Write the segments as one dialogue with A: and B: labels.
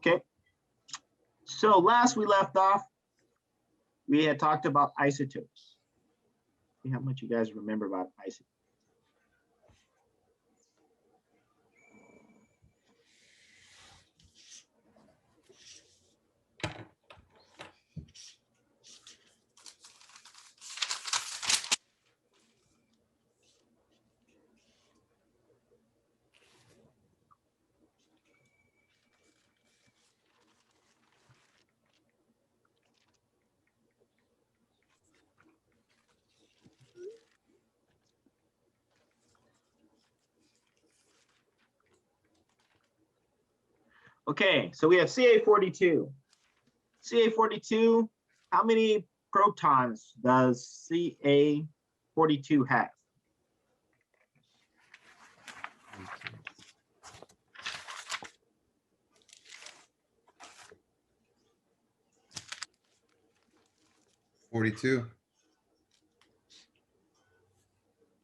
A: Okay. So last we left off, we had talked about isotopes. See how much you guys remember about isotopes. Okay, so we have Ca42. Ca42, how many protons does Ca42 have?
B: $42.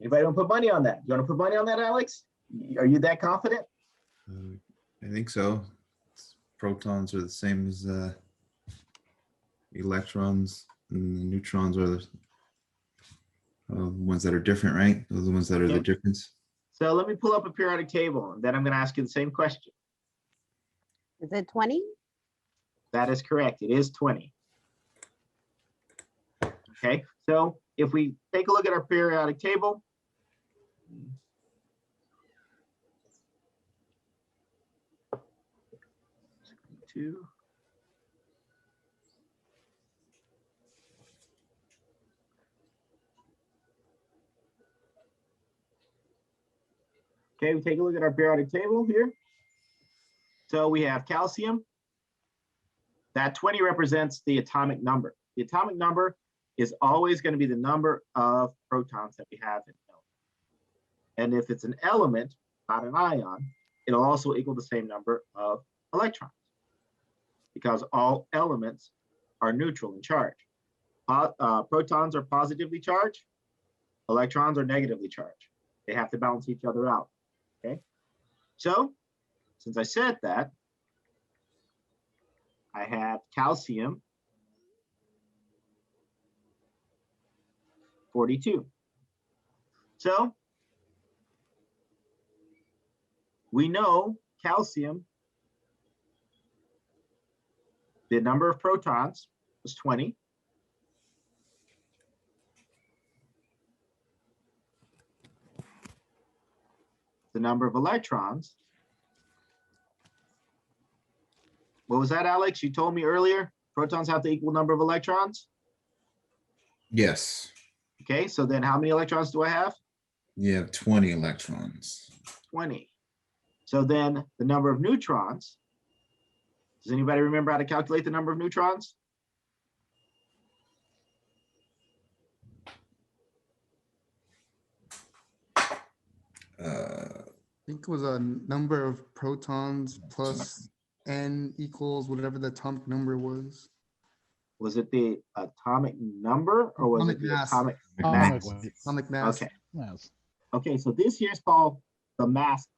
A: Anybody want to put money on that? You want to put money on that, Alex? Are you that confident?
B: I think so. Protons are the same as electrons, and the neutrons are the ones that are different, right? Those are the ones that are the difference.
A: So let me pull up a periodic table, and then I'm going to ask you the same question.
C: Is it 20?
A: That is correct. It is 20. Okay, so if we take a look at our periodic table, two. Okay, we take a look at our periodic table here. So we have calcium. That 20 represents the atomic number. The atomic number is always going to be the number of protons that we have in an element. And if it's an element, not an ion, it'll also equal the same number of electrons, because all elements are neutral in charge. Protons are positively charged, electrons are negatively charged. They have to balance each other out. Okay, so since I said that, I have calcium 42. So we know calcium, the number of protons was 20. The number of electrons, what was that, Alex? You told me earlier, protons have the equal number of electrons?
B: Yes.
A: Okay, so then how many electrons do I have?
B: You have 20 electrons.
A: 20. So then the number of neutrons, does anybody remember how to calculate the number of neutrons?
D: I think it was a number of protons plus n equals whatever the atomic number was.
A: Was it the atomic number or was
D: Atomic
A: it the
D: mass.
A: atomic
E: Atomic
A: mass?
E: weight.
D: Atomic mass.
A: Okay.
E: Yes.
A: Okay, so this here is called the mass.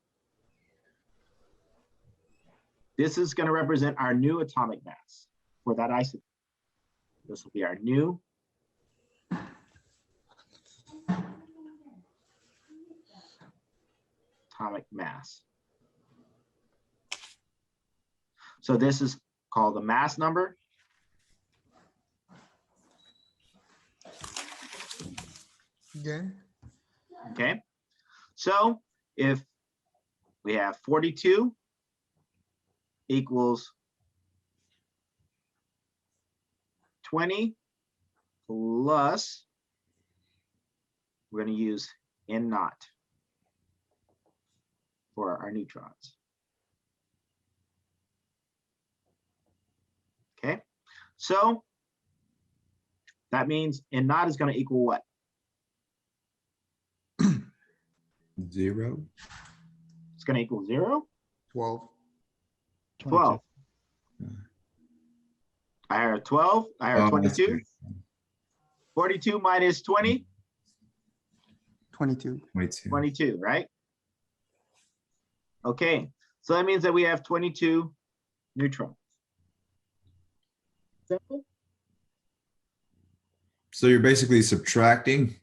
A: This is going to represent our new atomic mass for that isotope. This will be our new atomic mass. So this is called the mass number.
D: Again.
A: Okay, so if we have 42 equals 20 plus, we're going to use N naught for our neutrons. Okay, so that means N naught is going to equal what?
B: 0.
A: It's going to equal 0.
D: 12.
A: 12. I heard 12. I heard 22. 42 minus 20.
D: 22.
A: 22, right? Okay, so that means that we have 22 neutrons. Simple?
B: So you're basically subtracting.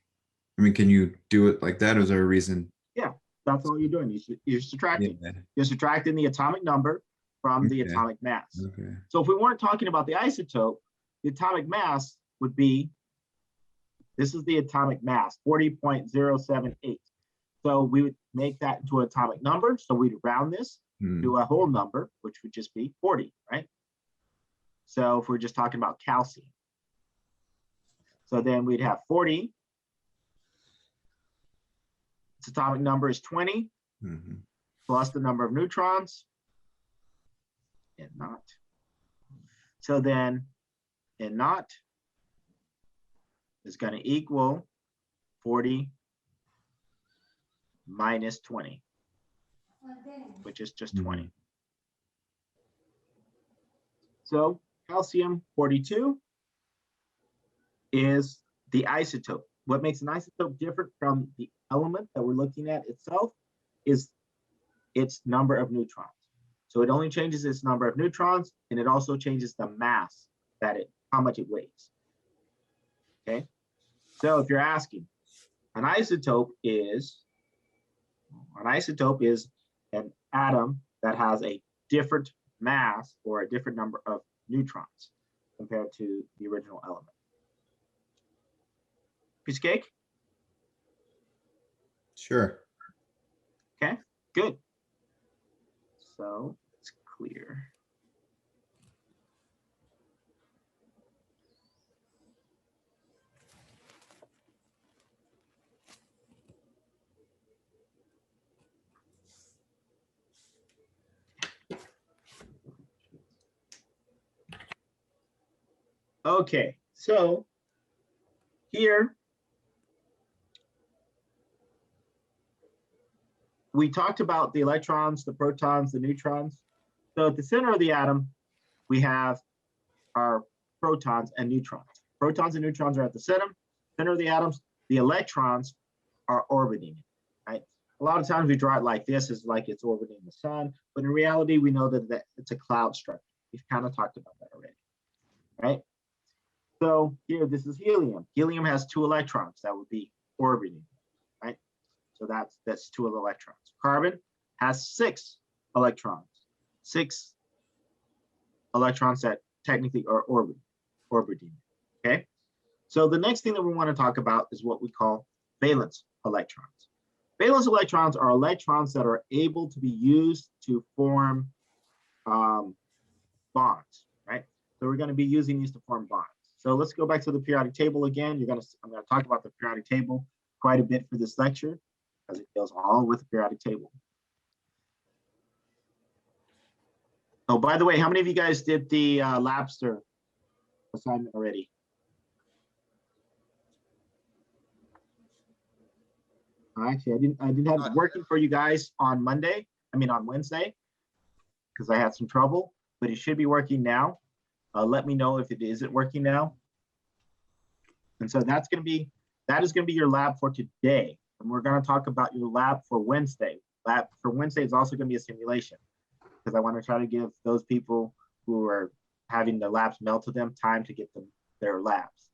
B: I mean, can you do it like that? Or is there a reason?
A: Yeah, that's all you're doing. You're subtracting.
B: Yeah.
A: You're subtracting the atomic number from the
B: Okay.
A: atomic mass.
B: Okay.
A: So if we weren't talking about the isotope, the atomic mass would be, this is the atomic mass, 40.078. So we would make that into an atomic number. So we'd round this to a whole number, which would just be 40, right? So if we're just talking about calcium. So then we'd have 40. Its atomic number is 20 plus the number of neutrons and not. So then and not is going to equal 40 minus 20, which is just 20. So calcium 42 is the isotope. What makes an isotope different from the element that we're looking at itself is its number of neutrons. So it only changes its number of neutrons, and it also changes the mass that how much it weighs. Okay. So if you're asking, an isotope is an atom that has a different mass or a different number of neutrons compared to the original element. Piece of cake?
B: Sure.
A: Okay, good. So it's clear. Okay, so here we talked about the electrons, the protons, the neutrons. So at the center of the atom, we have our protons and neutrons. Protons and neutrons are at the center of the atoms. The electrons are orbiting, right? A lot of times we draw it like this, is like it's orbiting the sun, but in reality, we know that it's a cloud structure. We've kind of talked about that already, right? So here, this is helium. Helium has 2 electrons that would be orbiting, right? So that's 2 electrons. Carbon has 6 electrons. 6 electrons that technically are orbiting, okay? So the next thing that we want to talk about is what we call valence electrons. Valence electrons are electrons that are able to be used to form bonds, right? So we're going to be using these to form bonds. So let's go back to the periodic table again. I'm going to talk about the periodic table quite a bit for this lecture, because it deals all with the periodic table. Oh, by the way, how many of you guys did the Labster assignment already? Actually, I didn't have it working for you guys on Wednesday, because I had some trouble, but it should be working now. Let me know if it isn't working now. And so that is going to be your lab for today. And we're going to talk about your lab for Wednesday. Lab for Wednesday is also going to be a simulation, because I want to try to give those people who are having the labs mailed to them time to get their labs.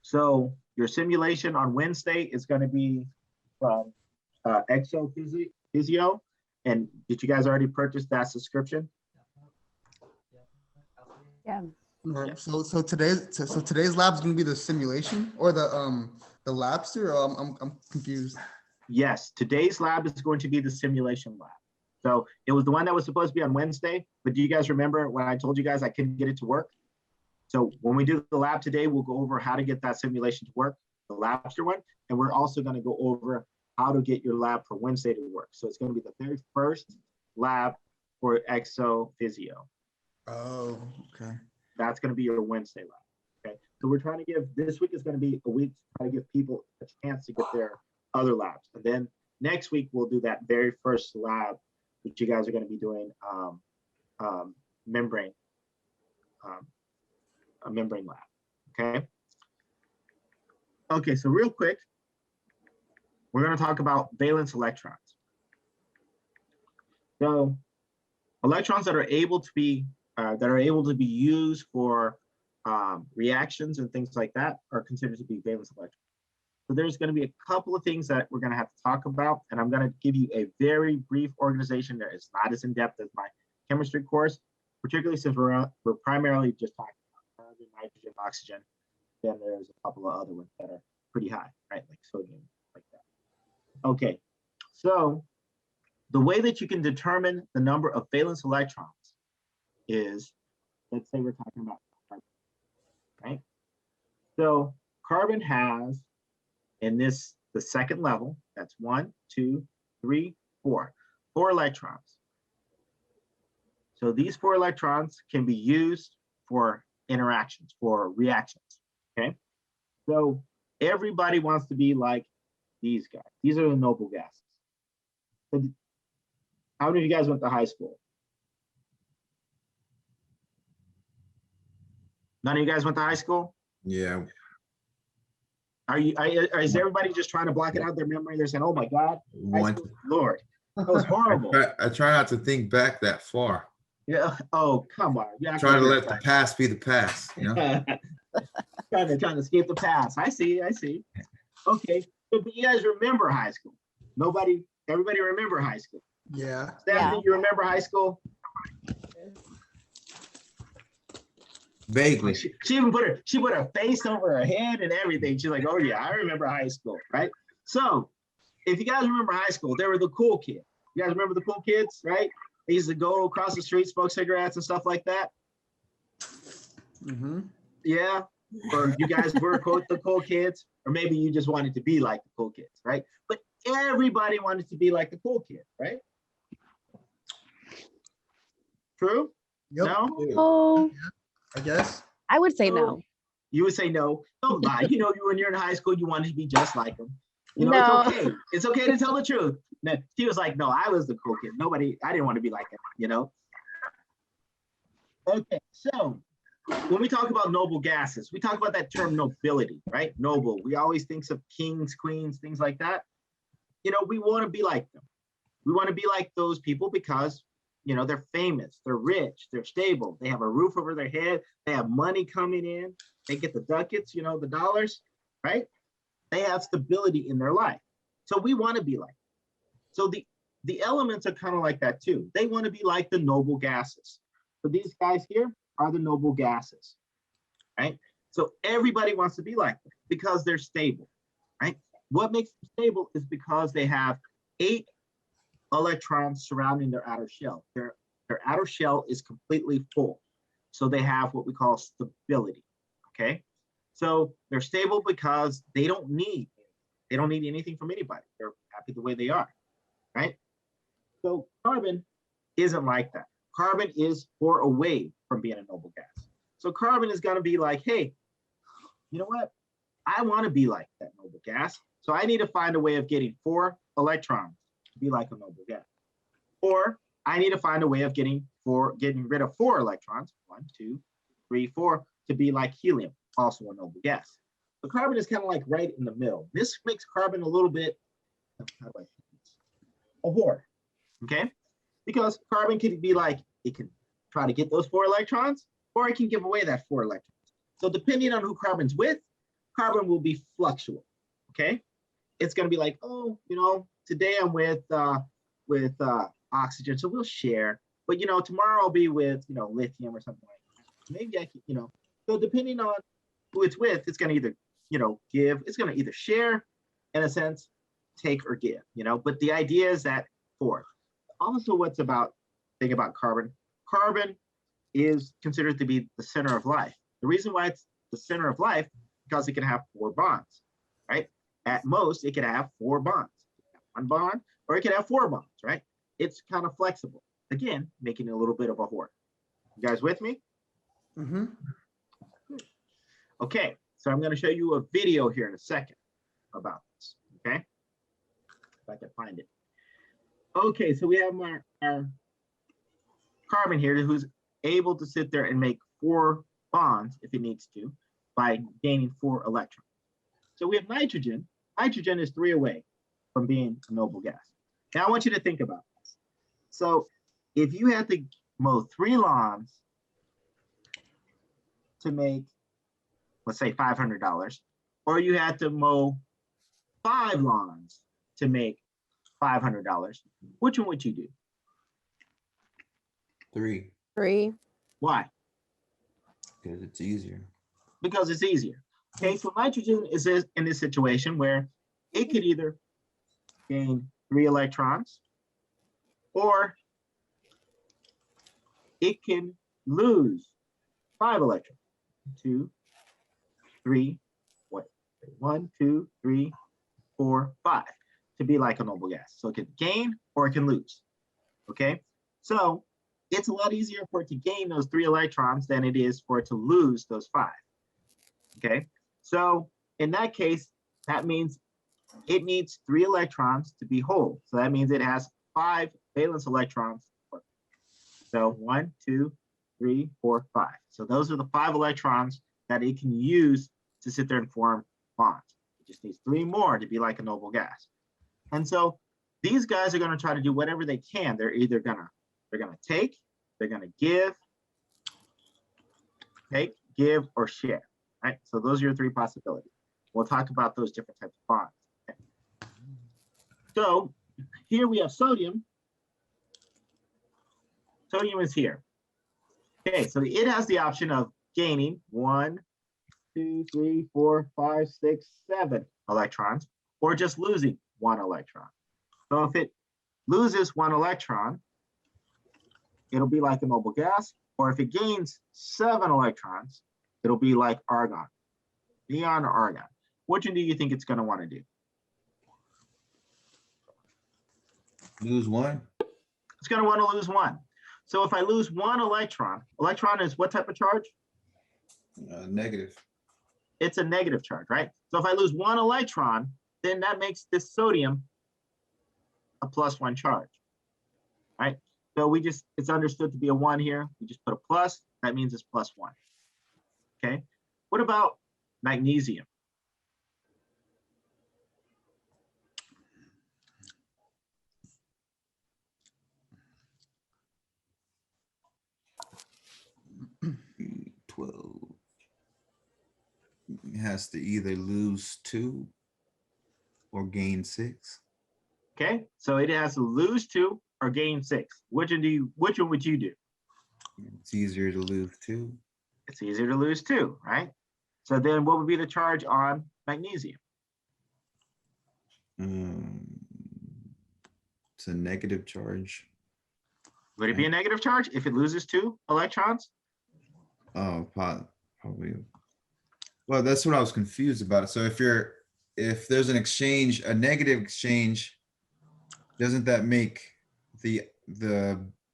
A: So your simulation on Wednesday is going to be from ExoPhysio. And did you guys already purchase that subscription?
C: Yeah.
D: Right. So today's lab is going to be the simulation or the Labster. Or I'm confused.
A: Yes, today's lab is going to be the simulation lab. So it was the one that was supposed to be on Wednesday, but do you guys remember when I told you guys I couldn't get it to work? So when we do the lab today, we'll go over how to get that simulation to work, the Labster one, and we're also going to go over how to get your lab for Wednesday to work. So it's going to be the very first lab for ExoPhysio.
D: Oh, okay.
A: That's going to be your Wednesday lab. Okay. So we're trying to this week is going to be a week to try to give people a chance to get their other labs. And then next week, we'll do that very first lab, which you guys are going to be doing membrane, a membrane lab. Okay. Okay. So real quick, we're going to talk about valence electrons. So electrons that are able to be used for reactions and things like that are considered to be valence electrons. So there's going to be a couple of things that we're going to have to talk about, and I'm going to give you a very brief organization that is not as in-depth as my chemistry course, particularly since we're primarily just talking about carbon, nitrogen, oxygen. Then there's a couple of other ones that are pretty high, right? Like sodium, like that. Okay, so the way that you can determine the number of valence electrons is, let's say we're talking about carbon, right? So carbon has, in this, the second level, that's 1, 2, 3, 4 electrons. So these 4 electrons can be used for interactions, for reactions, okay? So everybody wants to be like these guys. These are the noble gases. So how many of you guys went to high school? None of you guys went to high school?
B: Yeah.
A: Is everybody just trying to block it out of their memory? They're saying, oh my God, high
B: One,
A: school, Lord, that was horrible.
B: I try not to think back that far.
A: Yeah. Oh, come on. You
B: Trying to let the past be the past. You know?
A: trying to escape the past. I see. Okay. So, but you guys remember high school? Everybody remember high school?
D: Yeah.
A: Stephanie, you remember high school?
B: Vaguely.
A: She even put her face over her head and everything. She's like, oh yeah, I remember high school, right? So if you guys remember high school, they were the cool kids. You guys remember the cool kids, right? They used to go across the street, smoke cigarettes and stuff like that.
D: Mm-hmm.
A: Yeah. Or you guys were the cool kids, or maybe you just wanted to be like the cool kids, right? But everybody wanted to be like the cool kid, right? True?
D: Yep.
A: No?
C: Oh,
D: I guess.
C: I would say
A: Oh,
C: no.
A: You would say no. Don't lie. You know, when you're in high school, you wanted to be just like them. You know,
C: No.
A: it's okay. It's okay to tell the truth. Now, she was like, no, I was the cool kid. I didn't want to be like him, you know? Okay, so when we talk about noble gases, we talk about that term nobility, right? Noble. We always think of kings, queens, things like that. You know, we want to be like them. We want to be like those people because, you know, they're famous, they're rich, they're stable, they have a roof over their head, they have money coming in, they get the ducats, you know, the dollars, right? They have stability in their life. So we want to be like them. So the elements are kind of like that too. They want to be like the noble gases. So these guys here are the noble gases, right? So everybody wants to be like them because they're stable, right? What makes them stable is because they have 8 electrons surrounding their outer shell. Their outer shell is completely full. So they have what we call stability, okay? So they're stable because they don't need anything from anybody. They're happy the way they are, right? So carbon isn't like that. Carbon is far away from being a noble gas. So carbon is going to be like, hey, you know what? I want to be like that noble gas. So I need to find a way of getting 4 electrons to be like a noble gas. Or I need to find a way of getting rid of 4 electrons, 1, 2, 3, 4, to be like helium, also a noble gas. So carbon is kind of like right in the middle. This makes carbon a little bit, how do I put this? A whore, okay? Because carbon can be like, it can try to get those 4 electrons, or it can give away that 4 electrons. So depending on who carbon's with, carbon will be fluctual, okay? It's gonna be like, oh, you know, today I'm with oxygen, so we'll share. But you know, tomorrow I'll be with, you know, lithium or something like that. Maybe I can, you know. So depending on who it's with, it's gonna either, you know, give. It's gonna either share, in a sense, take or give. You know. But the idea is that 4. Also, what's thing about carbon? Carbon is considered to be the center of life. The reason why it's the center of life because it can have 4 bonds, right? At most, it can have 4 bonds. 1 bond, or it can have 4 bonds, right? It's kind of flexible. Again, making it a little bit of a whore. You guys with me?
D: Mm-hmm.
A: Okay, so I'm going to show you a video here in a second about this, okay? If I can find it. Okay, so we have our carbon here who's able to sit there and make 4 bonds if it needs to by gaining 4 electrons. So we have nitrogen. Nitrogen is 3 away from being a noble gas. Now I want you to think about this. So if you had to mow 3 lawns to make, let's say $500, or you had to mow 5 lawns to make $500, which one would you do?
B: 3,
C: 3.
A: Why?
B: because it's easier.
A: Because it's easier. Okay, so nitrogen is in this situation where it could either gain 3 electrons, or it can lose 5 electrons. 2, 3, what? 1, 2, 3, 4, 5 to be like a noble gas. So it can gain or it can lose. Okay, so it's a lot easier for it to gain those 3 electrons than it is for it to lose those 5. Okay, so in that case, that means it needs 3 electrons to be whole. So that means it has 5 valence electrons. So 1, 2, 3, 4, 5. So those are the 5 electrons that it can use to sit there and form bonds. It just needs 3 more to be like a noble gas. And so these guys are going to try to do whatever they can. They're either gonna take, they're gonna give, take, give, or share. Right? So those are your 3 possibilities. We'll talk about those different types of bonds. Okay. So here we have sodium. Sodium is here. Okay, so it has the option of gaining 1, 2, 3, 4, 5, 6, 7 electrons, or just losing 1 electron. So if it loses 1 electron, it'll be like a noble gas, or if it gains 7 electrons, it'll be like argon, neon or argon. Which one do you think it's going to want to do?
B: Lose 1?
A: It's going to want to lose 1. So if I lose 1 electron, electron is what type of charge?
B: Negative.
A: It's a negative charge, right? So if I lose 1 electron, then that makes this sodium a +1 charge, right? So it's understood to be a 1 here. We just put a plus, that means it's +1. Okay, what about magnesium?
B: It has to either lose 2 or gain 6.
A: Okay, so it has to lose 2 or gain 6. Which one would you do?
B: It's easier to lose 2.
A: It's easier to lose 2, right? So then what would be the charge on magnesium?
B: It's a negative charge.
A: Would it be a negative charge if it loses 2 electrons?
B: Oh, probably. Well, that's what I was confused about. So if there's an exchange, a negative exchange, doesn't that make the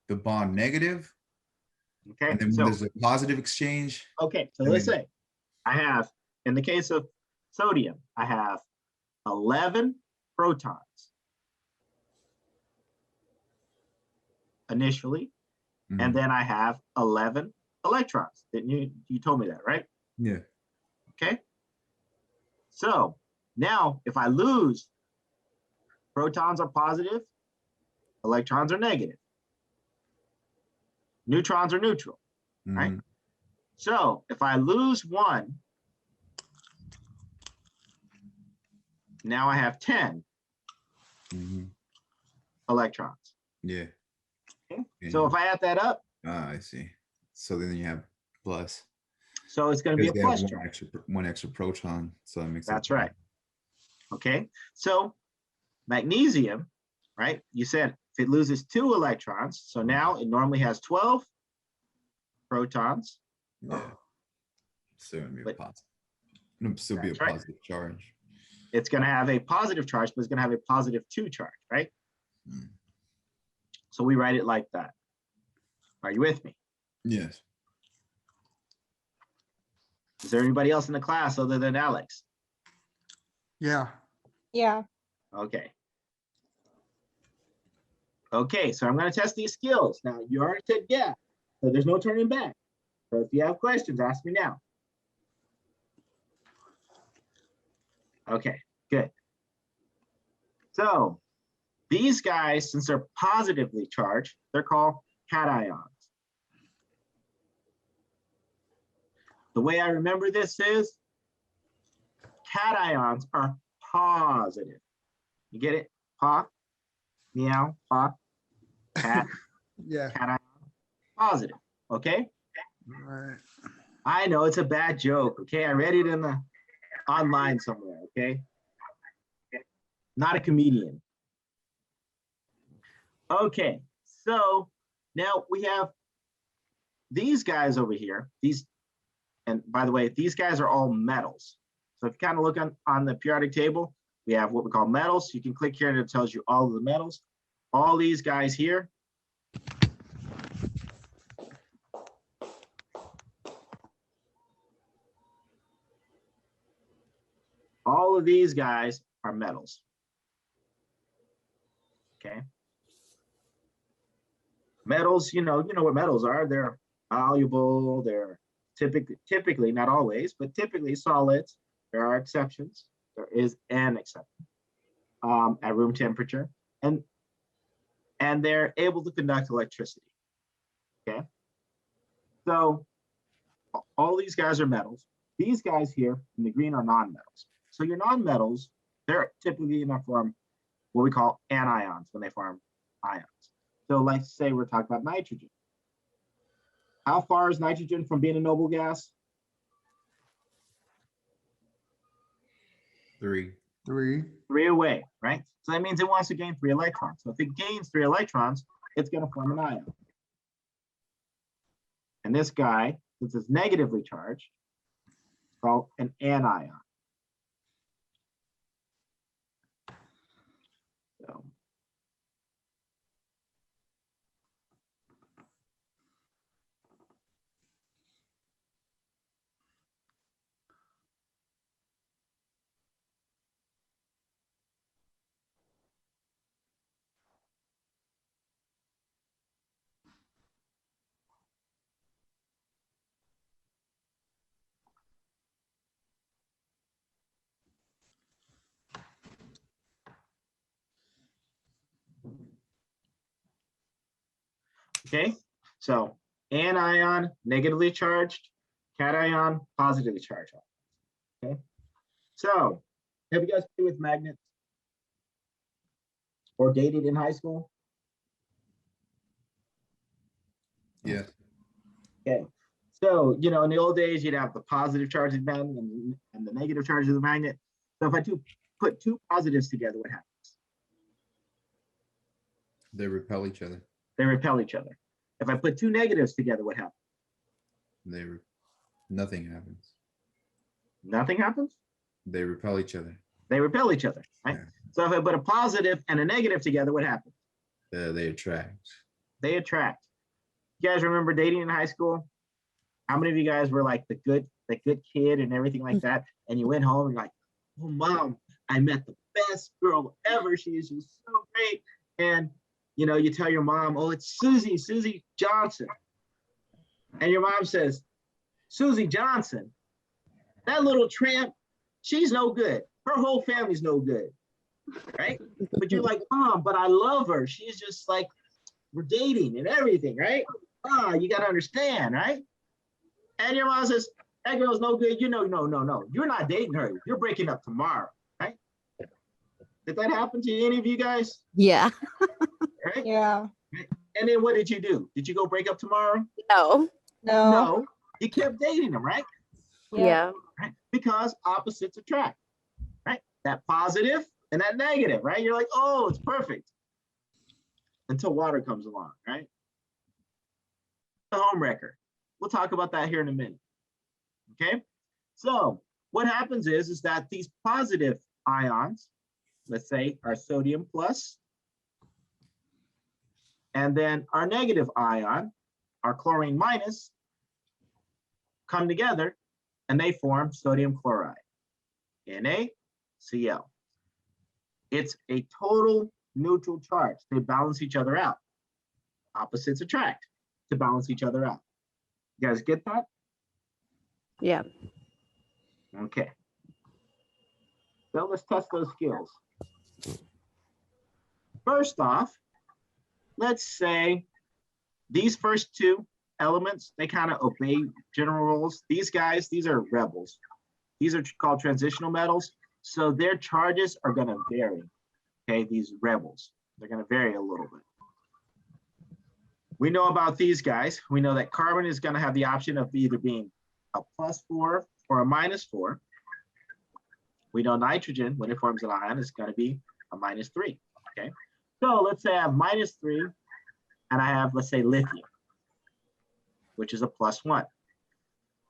B: bond negative?
A: Okay,
B: And then when there's a positive exchange.
A: Okay, so let's say I have, in the case of sodium, I have 11 protons initially, and then I have 11 electrons. Didn't you told me that, right?
B: Yeah.
A: Okay. So now if I lose, protons are positive, electrons are negative, neutrons are neutral, right? So if I lose 1, now I have 10 electrons.
B: Yeah.
A: Okay. So if I add that up,
B: I see. So then you have plus.
A: so it's going to be a plus
B: one
A: charge.
B: one extra proton. So that makes
A: That's right. Okay. So magnesium, right? You said if it loses 2 electrons, so now it normally has 12 protons.
B: Yeah. So it'll be a
A: But-
B: positive. It'll still be a
A: That's right.
B: positive charge.
A: It's going to have a positive charge, but it's going to have a +2 charge, right? So we write it like that. Are you with me?
B: Yes.
A: Is there anybody else in the class other than Alex?
D: Yeah.
C: Yeah.
A: Okay. Okay, so I'm going to test these skills. Now, you already said yeah, so there's no turning back. So if you have questions, ask me now. Okay, good. So these guys, since they're positively charged, they're called cations. The way I remember this is cations are positive. You get it? Pa, meow, pa, cat,
D: Yeah.
A: cation, positive. Okay?
D: Right.
A: I know it's a bad joke. Okay, I read it in the online somewhere. Okay, not a comedian. Okay, so now we have these guys over here. These, and by the way, these guys are all metals. So if you kind of look on the periodic table, we have what we call metals. You can click here and it tells you all of the metals. All these guys here. All of these guys are metals. Okay. Metals, you know what metals are. They're malleable. They're typically, not always, but typically solids. There are exceptions. There is an exception at room temperature, and they're able to conduct electricity. Okay. So all these guys are metals. These guys here in the green are non-metals. So your non-metals, they're typically going to form what we call anions when they form ions. So let's say we're talking about nitrogen. How far is nitrogen from being a noble gas?
B: 3.
D: 3.
A: 3 away, right? So that means it wants to gain 3 electrons. So if it gains 3 electrons, it's going to form an ion. And this guy, since it's negatively charged, is called an anion. So okay, so anion, negatively charged, cation, positively charged. Okay, so have you guys played with magnets or dated in high school?
B: Yeah.
A: Okay, so in the old days, you'd have the positive charge of the magnet and the negative charge of the magnet. So if I put 2 positives together, what happens?
B: They repel each other.
A: They repel each other. If I put 2 negatives together, what happens?
B: Nothing happens.
A: Nothing happens?
B: They repel each other.
A: They repel each other, right?
B: Yeah.
A: So if I put a positive and a negative together, what happens?
B: They attract.
A: They attract. You guys remember dating in high school? How many of you guys were like the good kid and everything like that? And you went home and you're like, oh, mom, I met the best girl ever. She is just so great. And you tell your mom, oh, it's Susie Johnson. And your mom says, Susie Johnson, that little tramp, she's no good. Her whole family's no good, right? But you're like, Mom, but I love her. She's just like, we're dating and everything, right? You got to understand, right? And your mom says, that girl's no good. No. You're not dating her. You're breaking up tomorrow, right? Did that happen to any of you guys?
C: Yeah.
A: Right?
E: Yeah.
A: And then what did you do? Did you go break up tomorrow?
C: No.
E: No.
A: No. You kept dating them, right?
C: Yeah.
A: Right? Because opposites attract, right? That positive and that negative, right? You're like, oh, it's perfect. Until water comes along, right? The home wrecker. We'll talk about that here in a minute. Okay. So what happens is that these positive ions, let's say our sodium plus, and then our negative ion, our chlorine minus, come together and they form sodium chloride, NaCl. It's a total neutral charge. They balance each other out. Opposites attract to balance each other out. You guys get that?
C: Yeah.
A: Okay. So let's test those skills. First off, let's say these first two elements, they kind of obey general rules. These guys, these are rebels. These are called transitional metals. So their charges are going to vary. Okay, these rebels, they're going to vary a little bit. We know about these guys. We know that carbon is going to have the option of either being a +4 or a -4. We know nitrogen, when it forms an ion, is going to be a -3. Okay, so let's say I have -3, and I have, let's say, lithium, which is a +1.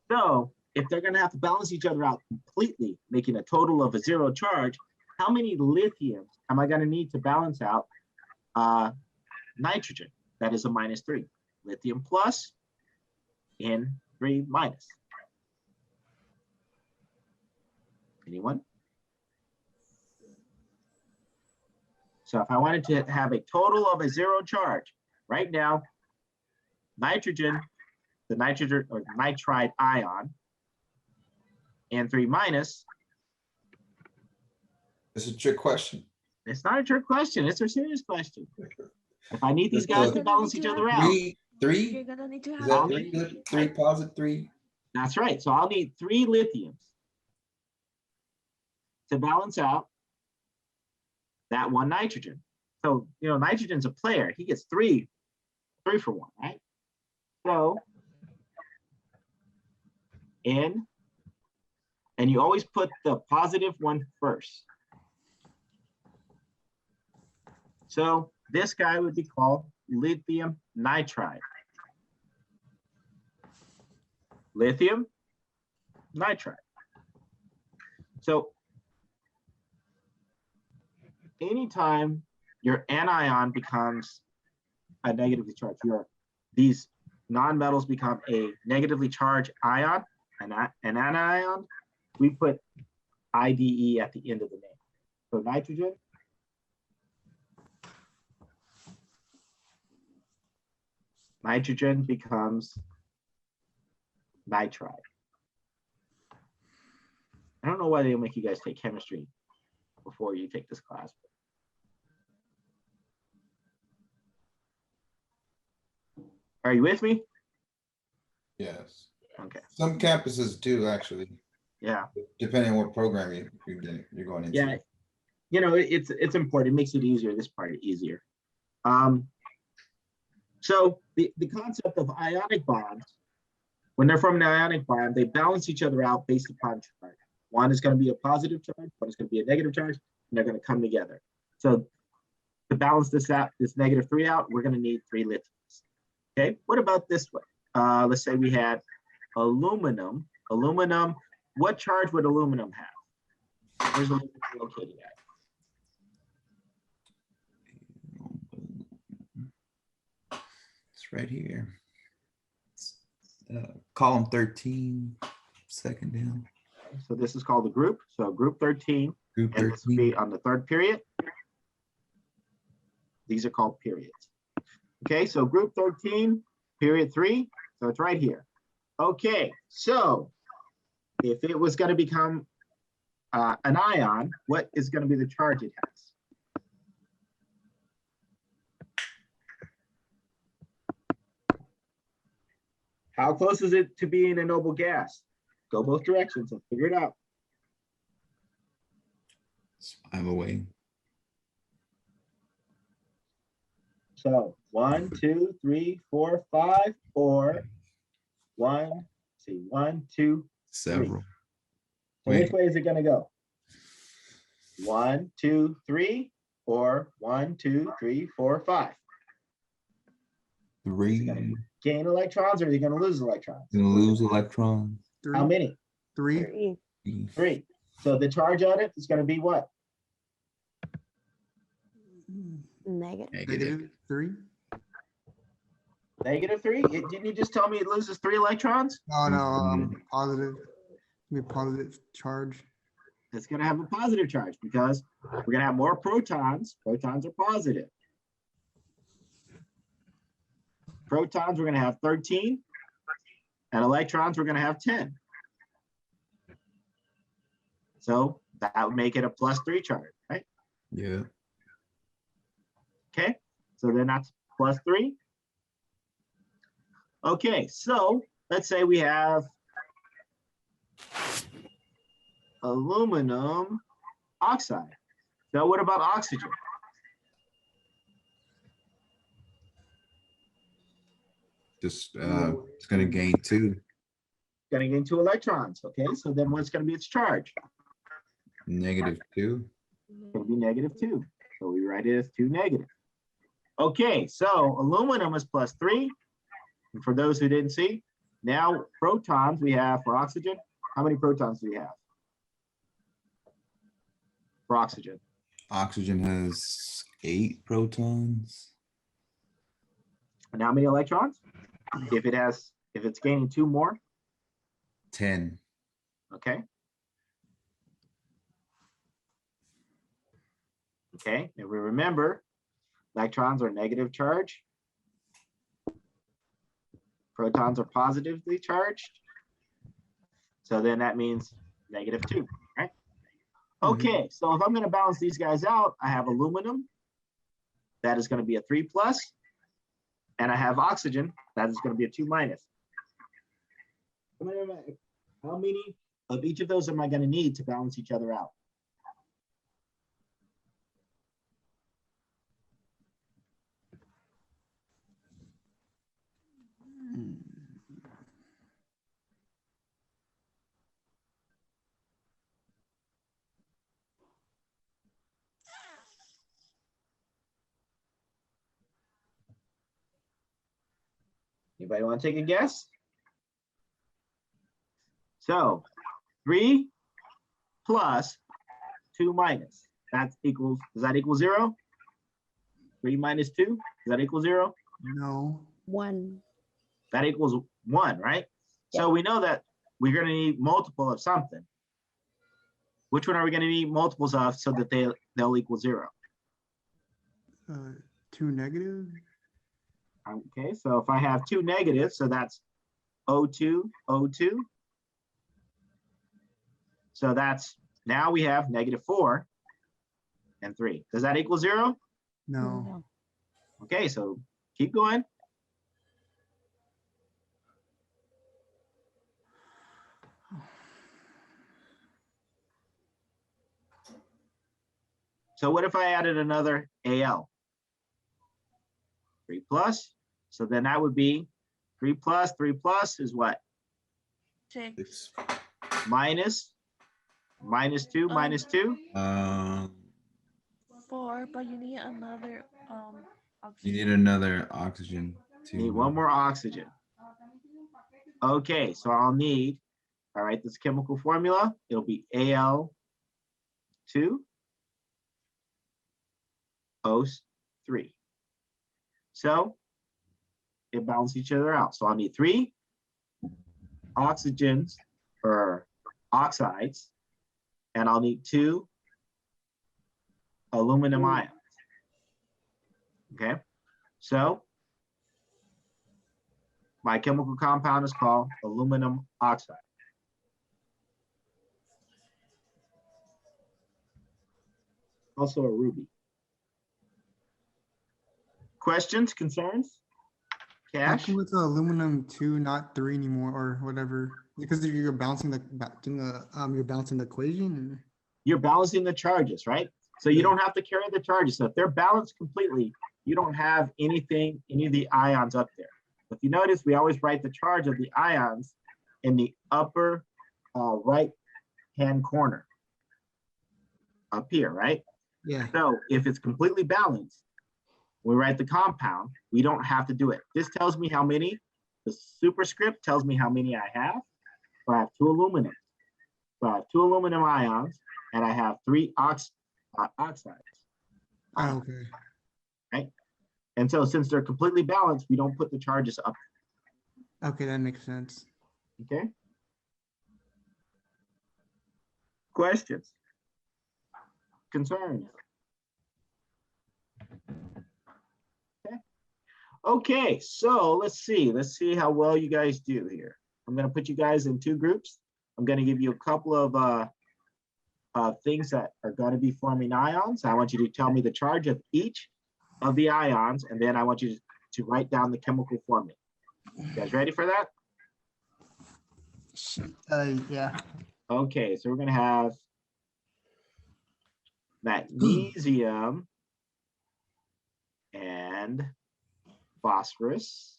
A: So if they're going to have to balance each other out completely, making a total of a 0 charge, how many lithiums am I going to need to balance out nitrogen? That is a -3. Lithium plus, N3 minus. Anyone? So if I wanted to have a total of a 0 charge, right now, nitrogen, the nitrogen or nitride ion, N3 minus.
B: It's a trick question.
A: It's not a trick question. It's a serious question. If I need these guys to balance each other out.
B: Three?
E: You're gonna need to
B: Is
E: have.
B: that 3 good? 3 positive, 3?
A: That's right. So I'll need 3 lithiums to balance out that 1 nitrogen. So, you know, nitrogen's a player. He gets 3 for 1, right? So N, and you always put the positive one first. So this guy would be called lithium nitride. Lithium nitride. So anytime your anion becomes a negatively charged, these nonmetals become a negatively charged ion, an anion, we put IDE at the end of the name. So nitrogen, nitrogen becomes nitride. I don't know why they make you guys take chemistry before you take this class. Are you with me?
B: Yes.
A: Okay.
B: Some campuses do, actually,
A: Yeah.
B: depending on what program you're going into.
A: Yeah. You know, it's important. It makes it easier. This part easier. So the concept of ionic bonds, when they're from an ionic bond, they balance each other out based upon charge. One is going to be a positive charge, one is going to be a negative charge, and they're going to come together. So to balance this out, this -3 out, we're going to need 3 lithiums. Okay, what about this one? Let's say we had aluminum. Aluminum, what charge would aluminum have? Where's aluminum located at?
B: It's right here. Column 13, second down.
A: So this is called a group. So group 13,
B: Group
A: and this will be
B: 13.
A: on the 3rd period. These are called periods. Okay, so group 13, period 3. So it's right here. Okay, so if it was going to become an ion, what is going to be the charge it has? How close is it to being a noble gas? Go both directions and figure it out.
B: It's 5 away.
A: So 1, 2, 3, 4, 5, or 1, 2,
B: Several.
A: so which way is it going to go? 1, 2, 3, or 1, 2, 3, 4, 5.
B: 3.
A: Gonna gain electrons, or are you going to lose electrons?
B: Gonna lose electrons.
A: How many?
D: 3.
A: 3. So the charge on it is going to be what?
C: Negative.
D: -3.
A: -3? Didn't you just tell me it loses 3 electrons?
D: Oh no,
B: Mhm.
D: positive. Give me a positive charge.
A: It's going to have a positive charge because we're going to have more protons. Protons are positive. Protons, we're going to have 13, and electrons, we're going to have 10. So that would make it a +3 charge, right?
B: Yeah.
A: Okay, so then that's +3. Okay, so let's say we have aluminum oxide. Now what about oxygen?
B: Just it's gonna gain 2.
A: Going to gain 2 electrons. Okay, so then what's going to be its charge?
B: -2.
A: It's going to be -2. So we write it as 2 negative. Okay, so aluminum is +3. And for those who didn't see, now protons we have for oxygen. How many protons do we have for oxygen?
B: Oxygen has 8 protons.
A: And how many electrons? If it's gaining 2 more,
B: 10.
A: okay. Okay, and we remember electrons are negative charge. Protons are positively charged. So then that means -2, right? Okay, so if I'm going to balance these guys out, I have aluminum. That is going to be a 3+. And I have oxygen. That is going to be a 2-. How many of each of those am I going to need to balance each other out? Anybody want to take a guess? So 3 plus 2-. That equals, does that equal 0? 3 minus 2, does that equal 0?
D: No.
C: 1.
A: That equals 1, right? So we know that we're going to need multiple of something. Which one are we going to need multiples of so that they'll equal 0?
D: 2 negative.
A: Okay, so if I have 2 negatives, so that's O2, O2. So that's, now we have -4 and 3. Does that equal 0?
D: No.
A: Okay, so keep going. So what if I added another Al? 3+. So then that would be 3+ is what?
E: 6.
A: Minus -2 minus 2.
E: 4, but you need another
B: You need
E: oxygen.
B: another oxygen.
A: Need 1 more oxygen. Okay, so I'll need, all right, this chemical formula, it'll be Al2 O3. So it balances each other out. So I'll need 3 oxygens or oxides, and I'll need 2 aluminum ions. Okay, so my chemical compound is called aluminum oxide. Also a ruby. Questions, concerns?
D: How
A: Cash?
D: come it's aluminum 2, not 3 anymore, or whatever? Because you're balancing you're balancing the equation. Or?
A: You're balancing the charges, right? So you don't have to carry the charges. So if they're balanced completely, you don't have any of the ions up there. If you notice, we always write the charge of the ions in the upper right-hand corner up here, right?
D: Yeah.
A: So if it's completely balanced, we write the compound, we don't have to do it. This tells me how many, the superscript tells me how many I have. So I have 2 aluminum. So I have 2 aluminum ions, and I have 3 oxides.
D: Oh, okay.
A: Right? And so since they're completely balanced, we don't put the charges up.
D: Okay, that makes sense.
A: Okay? Questions? Concerns? Okay, so let's see how well you guys do here. I'm going to put you guys in 2 groups. I'm going to give you a couple of things that are going to be forming ions. I want you to tell me the charge of each of the ions, and then I want you to write down the chemical formula. You guys ready for that?
D: Yeah.
A: Okay, so we're gonna have magnesium and phosphorus.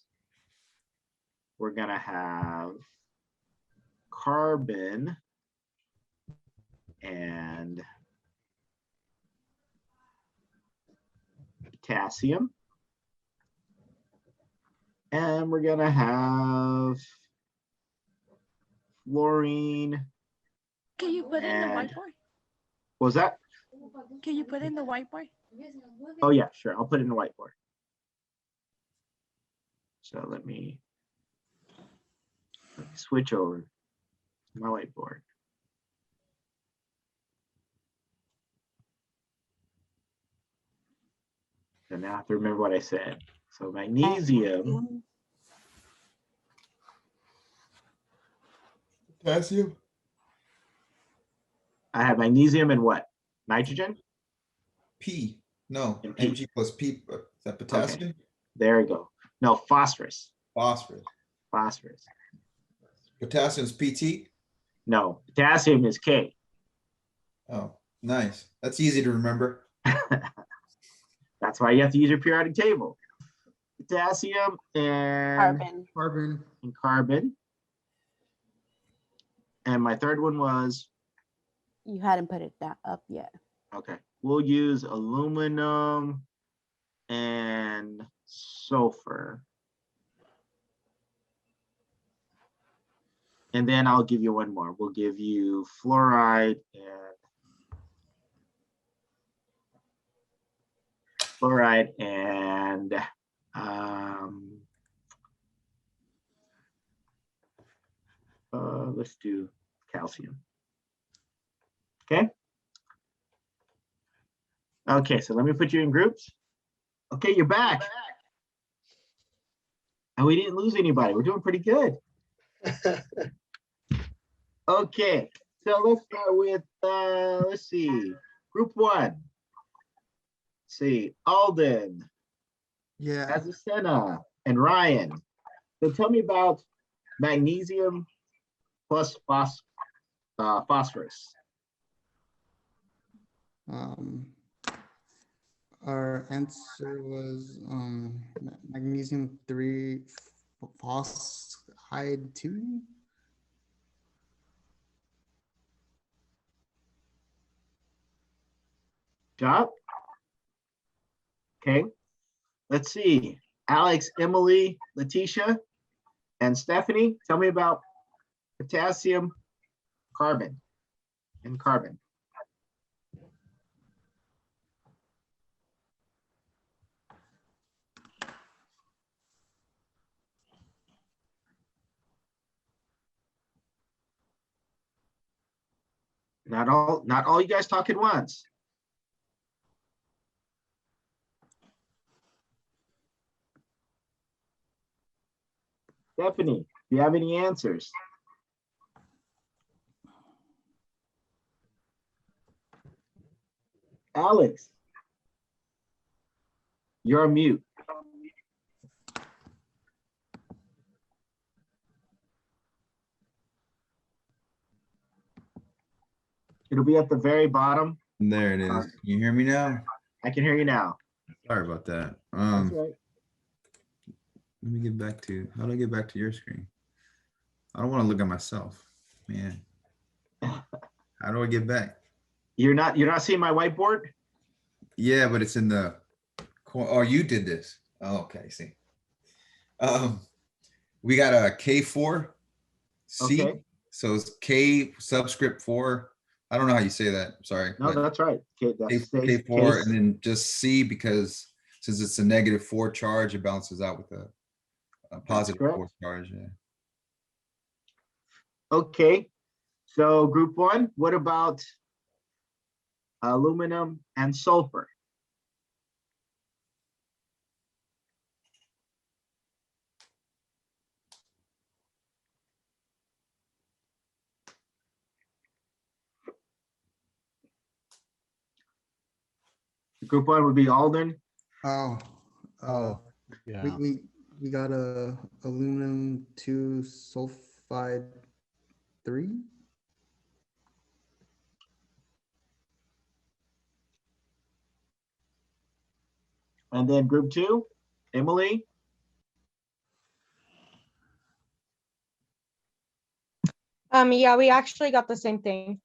A: We're gonna have carbon and potassium. And we're gonna have fluorine.
E: Can you put in the
A: And-
E: whiteboard?
A: What was that?
E: Can you put in the whiteboard?
A: Oh yeah, sure. I'll put it in the whiteboard. So let me switch over to my whiteboard. So now I have to remember what I said. So magnesium,
B: Potassium.
A: I have magnesium and what? Nitrogen?
B: P. No,
A: And P.
B: Mg plus P. Is that potassium?
A: There we go. No, phosphorus.
B: Phosphorus.
A: Phosphorus.
B: Potassium's PT.
A: No, potassium is K.
B: Oh, nice. That's easy to remember.
A: That's why you have to use your periodic table. Potassium and
C: Carbon.
D: Carbon.
A: and carbon. And my third one was,
C: You hadn't put it up yet.
A: okay, we'll use aluminum and sulfur. And then I'll give you one more. We'll give you fluoride and let's do calcium. Okay. Okay, so let me put you in groups. Okay, you're back. And we didn't lose anybody. We're doing pretty good. Okay, so let's start with, let's see, group one. Let's see, Alden,
D: Yeah.
A: Azucena, and Ryan. So tell me about magnesium plus phosphorus.
D: Our answer was magnesium 3 phosphide 2.
A: Job. Okay, let's see, Alex, Emily, Letitia, and Stephanie, tell me about potassium, carbon, and carbon. Not all you guys talk at once. Stephanie, do you have any answers? Alex, you're on mute. It'll be at the very bottom.
B: There it is. Can you hear me now?
A: I can hear you now.
B: Sorry about that.
A: That's right.
B: Let me get back to, how do I get back to your screen? I don't want to look at myself, man. How do I get back?
A: You're not seeing my whiteboard?
B: Yeah, but it's in the, oh, you did this. Oh, okay, I see. We got a K4 C.
A: Okay.
B: So it's K subscript 4. I don't know how you say that. Sorry.
A: No, that's right. Okay, that's
B: K4 and then just C, because since it's a -4 charge, it balances out with a positive 4 charge. Yeah.
A: Okay, so group one, what about aluminum and sulfur? Group one would be Alden.
D: Oh.
F: Oh, yeah.
D: We we got a aluminum 2 sulfide 3.
A: And then group 2, Emily.
F: Yeah, we actually got the same thing.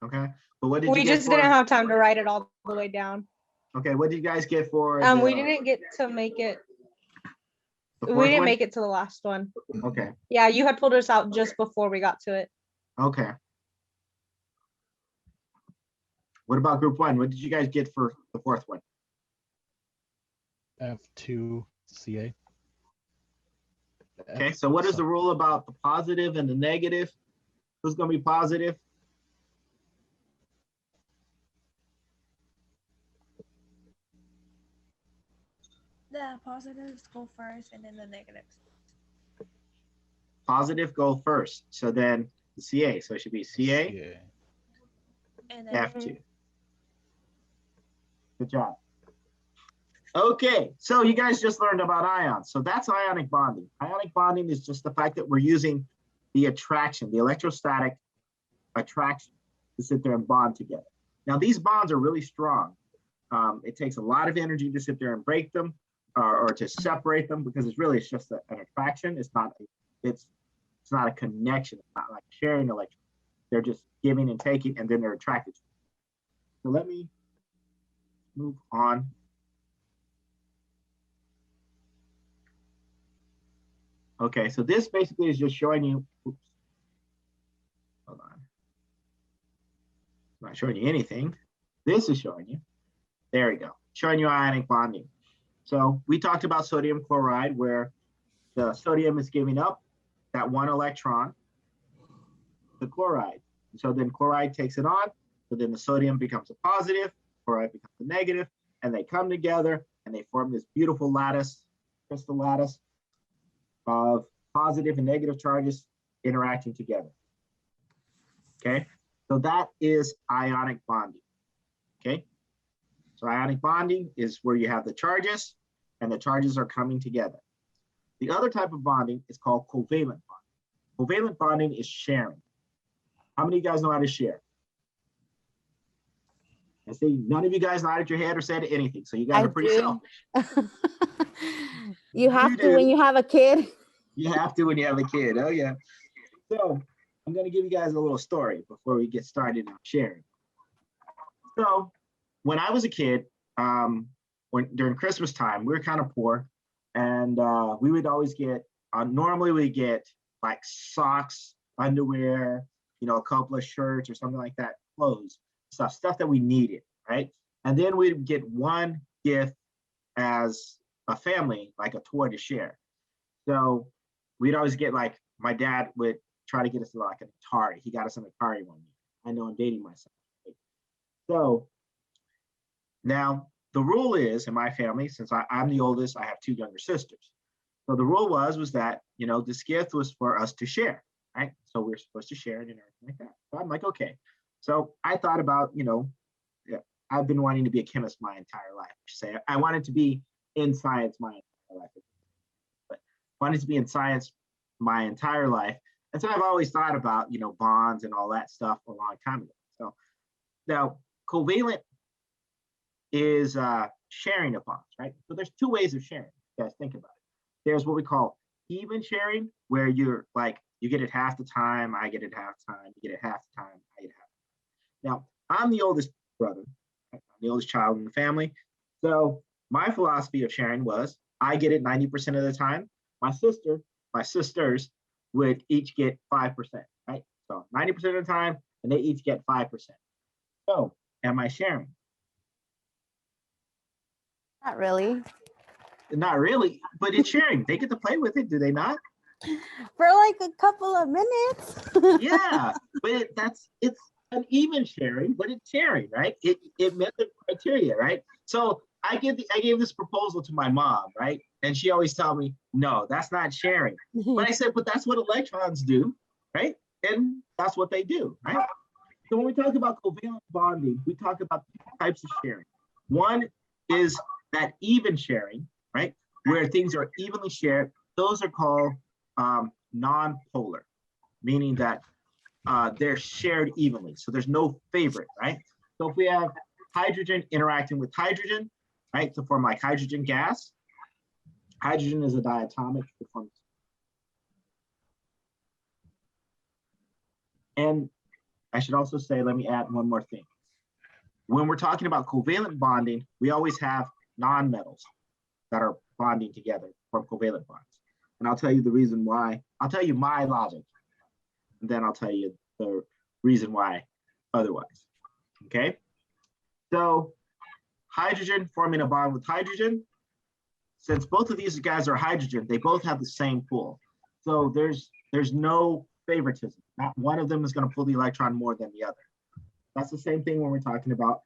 A: Okay, but what did you
F: We
A: get
F: just
A: for?
F: didn't have time to write it all the way down.
A: Okay, what did you guys get for?
F: We didn't get to make it.
A: The
F: We
A: fourth
F: didn't
A: one?
F: make it to the last one.
A: Okay,
F: Yeah, you had pulled us out just before we got to it.
A: okay. What about group 1? What did you guys get for the fourth one?
G: F2CA.
A: Okay, so what is the rule about the positive and the negative? Who's going to be positive?
E: The positives go first and then the negatives.
A: Positive go first. So then the CA. So it should be CA,
G: CA.
E: And then
A: F2. Good job. Okay, so you guys just learned about ions. So that's ionic bonding. Ionic bonding is just the fact that we're using the attraction, the electrostatic attraction to sit there and bond together. Now these bonds are really strong. It takes a lot of energy to sit there and break them or to separate them because it's just an attraction. It's not a connection. It's not like sharing electrons. They're just giving and taking, and then they're attracted. So let me move on. Okay, so this basically is just showing you, oops, hold on. I'm not showing you anything. This is showing you, there we go, showing you ionic bonding. So we talked about sodium chloride where the sodium is giving up that 1 electron, the chloride. So then chloride takes it on, so then the sodium becomes a positive, chloride becomes a negative, and they come together and they form this beautiful lattice, crystal lattice of positive and negative charges interacting together. Okay, so that is ionic bonding. Okay, so ionic bonding is where you have the charges and the charges are coming together. The other type of bonding is called covalent bonding. Covalent bonding is sharing. How many of you guys know how to share? I see none of you guys nodded your head or said anything, so you guys are pretty selfish.
C: You have
A: You
C: to when
A: do.
C: you have a kid.
A: You have to when you have a kid. Oh yeah. So I'm going to give you guys a little story before we get started on sharing. So when I was a kid, during Christmas time, we were kind of poor, and we would always get. Normally we get like socks, underwear, a couple of shirts or something like that, clothes, stuff that we needed, right? And then we'd get one gift as a family, like a toy to share. So we'd always get like, my dad would try to get us like an Atari. He got us an Atari one year. I know I'm dating myself. Right? So now the rule is in my family, since I'm the oldest, I have 2 younger sisters. So the rule was that, this gift was for us to share, right? So we're supposed to share it and everything like that. So I'm like, okay. So I thought about, I've been wanting to be a chemist my entire life. I wanted to be in science my entire life. But wanted to be in science my entire life. And so I've always thought about, bonds and all that stuff a long time ago. So now covalent is sharing of bonds, right? So there's 2 ways of sharing. You guys think about it. There's what we call even sharing, where you're like, you get it half the time, I get it half the time, you get it half the time, I get it half the time. Now, I'm the oldest brother, right? I'm the oldest child in the family. So my philosophy of sharing was, I get it 90% of the time. My sisters would each get 5%, right? So 90% of the time, and they each get 5%. So am I sharing?
C: Not really.
A: Not really, but it's sharing. They get to play with it, do they not?
C: For like a couple of minutes.
A: Yeah, but it's an even sharing, but it's sharing, right? It met the criteria, right? So I gave this proposal to my mom, right? And she always told me, no, that's not sharing. But I said, but that's what electrons do, right? And that's what they do, right? So when we talk about covalent bonding, we talk about 2 types of sharing. One is that even sharing, right? where things are evenly shared, those are called non-polar, meaning that they're shared evenly. So there's no favorite, right? So if we have hydrogen interacting with hydrogen, right, to form like hydrogen gas, hydrogen is a diatomic. And I should also say, let me add one more thing. When we're talking about covalent bonding, we always have non-metals that are bonding together from covalent bonds. And I'll tell you the reason why. I'll tell you my logic, and then I'll tell you the reason why otherwise. Okay? So hydrogen forming a bond with hydrogen. Since both of these guys are hydrogen, they both have the same pull. So there's no favoritism. Not one of them is going to pull the electron more than the other. That's the same thing when we're talking about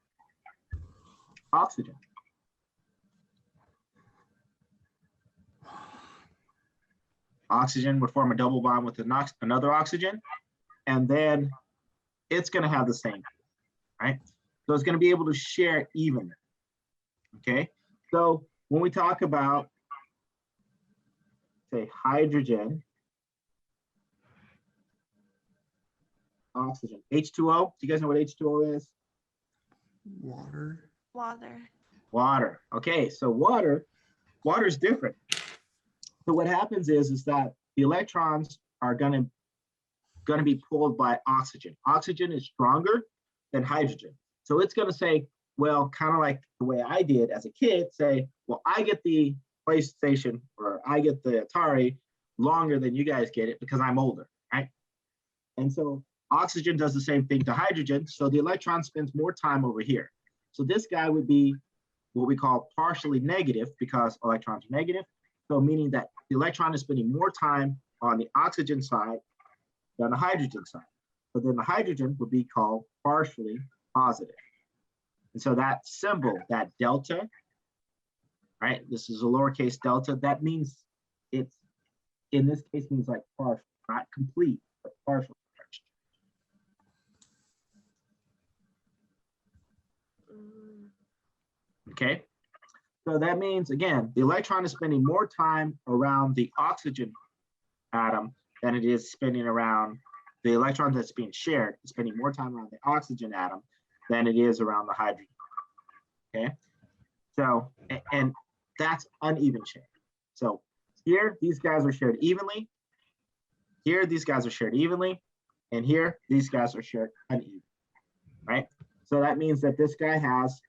A: oxygen. Oxygen would form a double bond with another oxygen, and then it's going to have the same, right? So it's going to be able to share evenly. Okay, so when we talk about, say, hydrogen, oxygen, H2O, do you guys know what H2O is?
D: Water.
E: Water.
A: Water. Okay, so water is different. So what happens is that the electrons are going to be pulled by oxygen. Oxygen is stronger than hydrogen. So it's going to say, well, kind of like the way I did as a kid, say, well, I get the PlayStation or I get the Atari longer than you guys get it because I'm older, right? And so oxygen does the same thing to hydrogen. So the electron spends more time over here. So this guy would be what we call partially negative because electrons are negative. So meaning that the electron is spending more time on the oxygen side than the hydrogen side. So then the hydrogen would be called partially positive. And so that symbol, that delta, right? This is a lowercase delta. That means it's, in this case, means like partial, not complete, but partial. Okay. So that means, again, the electron is spending more time around the oxygen atom than it is spending around the electron that's being shared, is spending more time around the oxygen atom than it is around the hydrogen. Okay. So, and that's uneven sharing. So here, these guys are shared evenly. Here, these guys are shared evenly. And here, these guys are shared uneven, right? So that means that this guy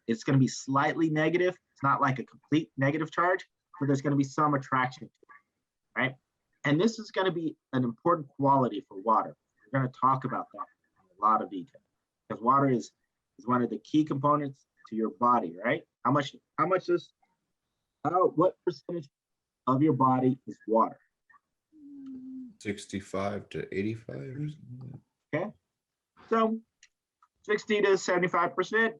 A: it's going to be slightly negative. It's not like a complete negative charge, but there's going to be some attraction to it, right? And this is going to be an important quality for water. We're going to talk about that in a lot of detail because water is one of the key components to your body, right? What percentage of your body is water?
B: 65 to 85 or something.
A: Okay, so 60 to 75%,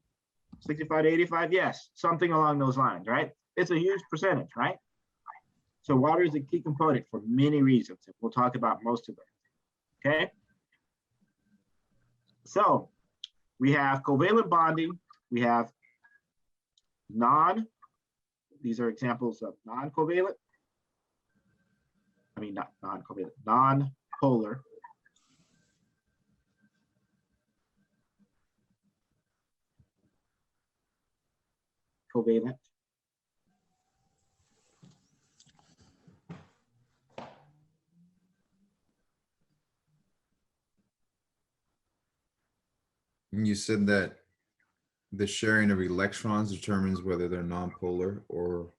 A: 65 to 85, yes, something along those lines, right? It's a huge percentage, right? So water is a key component for many reasons, and we'll talk about most of them, okay? So we have covalent bonding, we have these are examples of non-covalent, not non-covalent, non-polar. Covalent.
B: And you said that the sharing of electrons determines whether they're non-polar or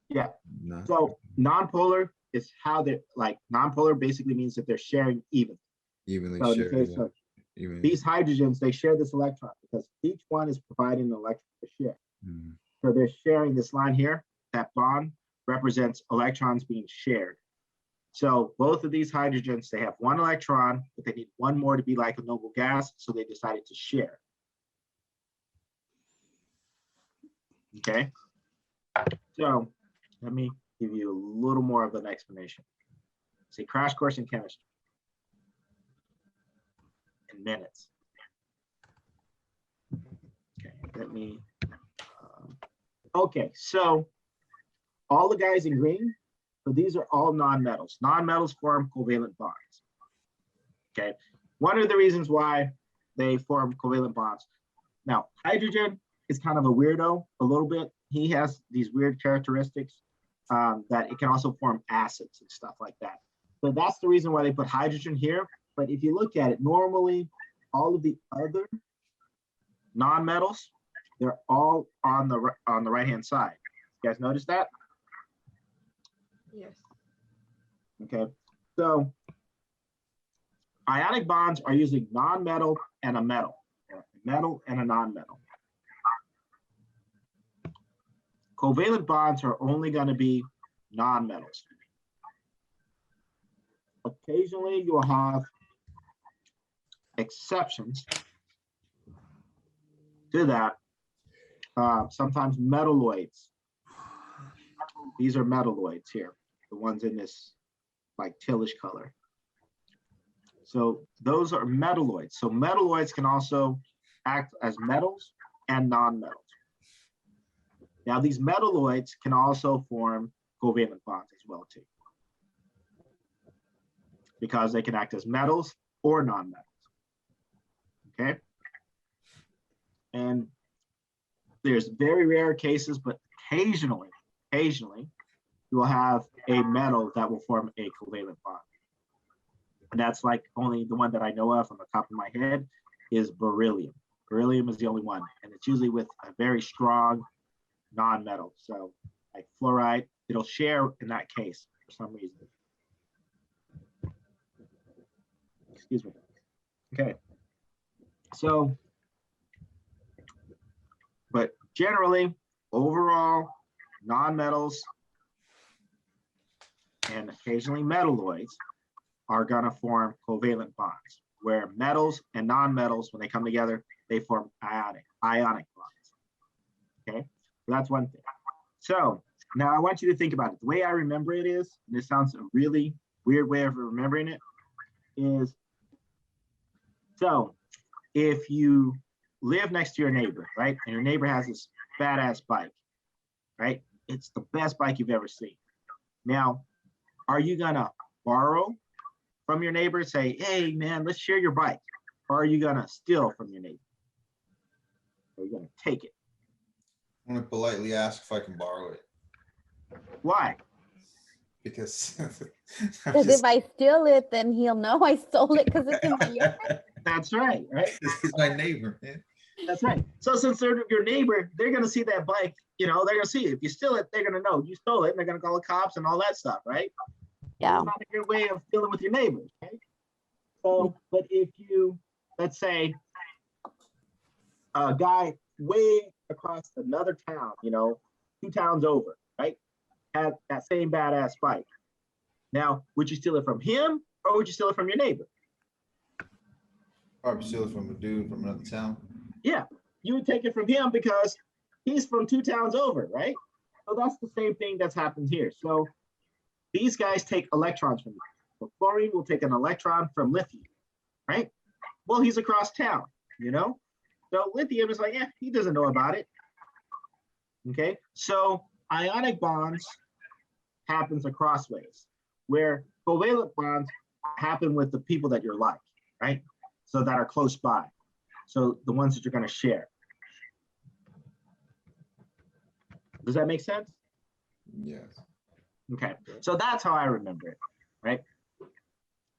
A: Yeah.
B: not.
A: So non-polar is how they're non-polar basically means that they're sharing evenly.
B: Evenly
A: So in the
B: shared.
A: case
B: Yeah.
A: of
B: Evenly.
A: these hydrogens, they share this electron because each one is providing an electron to share.
B: Mhm.
A: So they're sharing this line here. That bond represents electrons being shared. So both of these hydrogens, they have one electron, but they need one more to be like a noble gas. So they decided to share. Okay. So let me give you a little more of an explanation. It's a crash course in chemistry in minutes. Okay, let me. Okay, so all the guys in green, so these are all nonmetals. Nonmetals form covalent bonds. Okay, one of the reasons why they form covalent bonds. Now, hydrogen is kind of a weirdo a little bit. He has these weird characteristics that it can also form acids and stuff like that. So that's the reason why they put hydrogen here. But if you look at it, normally all of the other nonmetals, they're all on the right-hand side. You guys notice that?
E: Yes.
A: Okay, so ionic bonds are usually non-metal and a metal, or a metal and a non-metal. Covalent bonds are only going to be non-metals. Occasionally, you'll have exceptions to that. Sometimes metalloids. These are metalloids here, the ones in this like tealish color. So those are metalloids. So metalloids can also act as metals and non-metals. Now these metalloids can also form covalent bonds as well too, because they can act as metals or non-metals. Okay. And there's very rare cases, but occasionally you will have a metal that will form a covalent bond. And that's like only the one that I know of on the top of my head is beryllium. Beryllium is the only one, and it's usually with a very strong non-metal. So like fluoride, it'll share in that case for some reason. Excuse me. Okay. So, but generally, overall, non-metals and occasionally metalloids are going to form covalent bonds, where metals and non-metals, when they come together, they form ionic bonds. Okay, so that's one thing. So now I want you to think about it. The way I remember it is, and this sounds a really weird way of remembering it, is so if you live next to your neighbor, right, and your neighbor has this badass bike, right? It's the best bike you've ever seen. Now, are you gonna borrow from your neighbor, say, hey man, let's share your bike? Or are you gonna steal from your neighbor? Or are you gonna take it?
B: I'm gonna politely ask if I can borrow it.
A: Why?
B: Because
C: Because if I steal it, then he'll know I stole it because it's in my yard.
A: That's right, right?
B: He's my neighbor, man.
A: That's right. So since they're your neighbor, they're gonna see that bike, you know, they're gonna see it. If you steal it, they're gonna know you stole it, and they're gonna call the cops and all that stuff, right?
C: Yeah.
A: It's not a good way of dealing with your neighbors, right? So, but if you, let's say, a guy way across another town, you know, 2 towns over, right, had that same badass bike. Now, would you steal it from him or would you steal it from your neighbor?
B: Probably steal it from a dude from another town.
A: Yeah, you would take it from him because he's from 2 towns over, right? So that's the same thing that's happened here. So these guys take electrons from you. So fluorine will take an electron from lithium, right? Well, he's across town, you know? So lithium is like, yeah, he doesn't know about it. Okay, so ionic bonds happens across ways, where covalent bonds happen with the people that you're like, right? So that are close by. So the ones that you're going to share. Does that make sense?
B: Yes.
A: Okay, so that's how I remember it, right?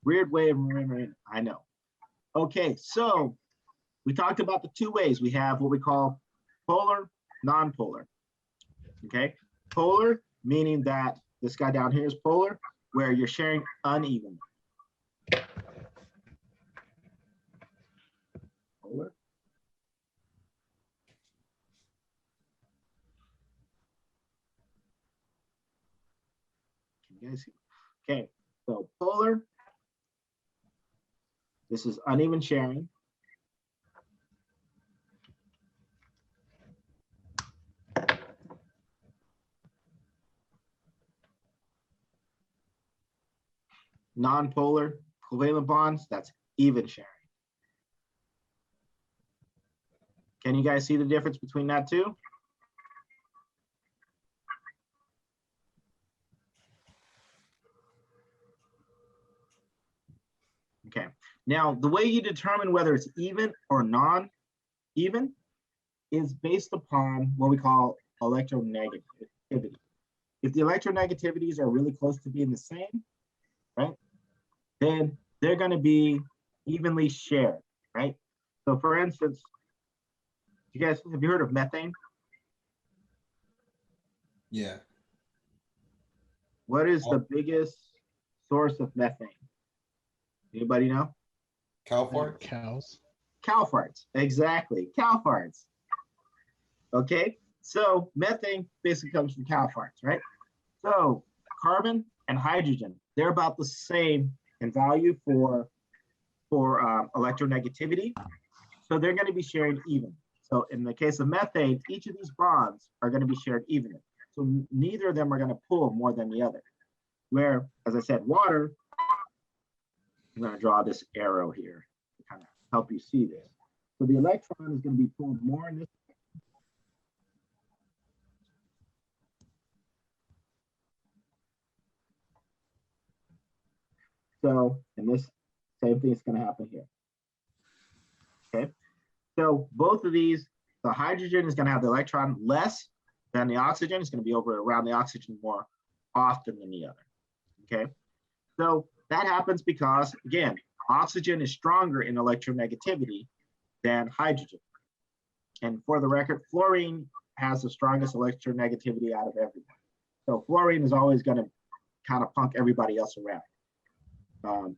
A: Weird way of remembering it, I know. Okay, so we talked about the 2 ways. We have what we call polar, non-polar. Okay, polar meaning that this guy down here is polar, where you're sharing unevenly. Polar. Can you guys see? Okay, so polar. This is uneven sharing. Non-polar covalent bonds, that's even sharing. Can you guys see the difference between that 2? Okay, now the way you determine whether it's even or non-even is based upon what we call electronegativity. If the electronegativities are really close to being the same, right, then they're going to be evenly shared, right? So for instance, you guys, have you heard of methane?
B: Yeah.
A: What is the biggest source of methane? Anybody know?
B: Cow fart?
G: Cows.
A: Cow farts, exactly, cow farts. Okay, so methane basically comes from cow farts, right? So carbon and hydrogen, they're about the same in value for electronegativity. So they're going to be sharing even. So in the case of methane, each of these bonds are going to be shared evenly. So neither of them are going to pull more than the other. Where, as I said, water, I'm going to draw this arrow here to kind of help you see this. So the electron is going to be pulled more in this. So in this, same thing is going to happen here. Okay. So both of these, the hydrogen is going to have the electron less than the oxygen. It's going to be over around the oxygen more often than the other. Okay. So that happens because, again, oxygen is stronger in electronegativity than hydrogen. And for the record, fluorine has the strongest electronegativity out of everyone. So fluorine is always going to kind of punk everybody else around.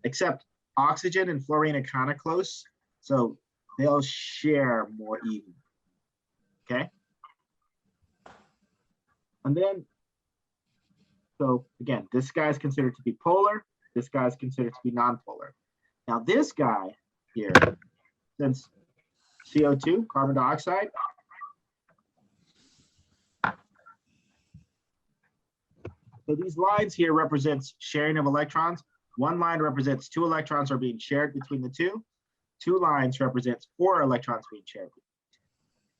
A: Except oxygen and fluorine are kind of close. So they'll share more evenly. Okay. And then, so again, this guy is considered to be polar. This guy is considered to be non-polar. Now this guy here, since CO2, carbon dioxide, so these lines here represents sharing of electrons. One line represents 2 electrons are being shared between the two. 2 lines represents 4 electrons being shared.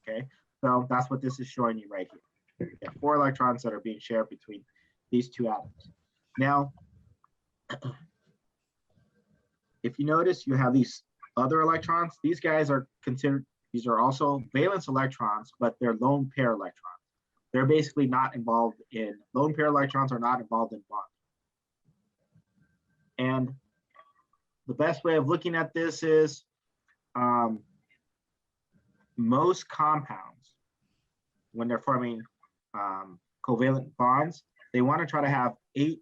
A: Okay, so that's what this is showing you right here. You have 4 electrons that are being shared between these 2 atoms. Now, if you notice, you have these other electrons. These guys are considered, these are also valence electrons, but they're lone pair electrons. They're basically not involved in, lone pair electrons are not involved in bonding. And the best way of looking at this is most compounds, when they're forming covalent bonds, they want to try to have 8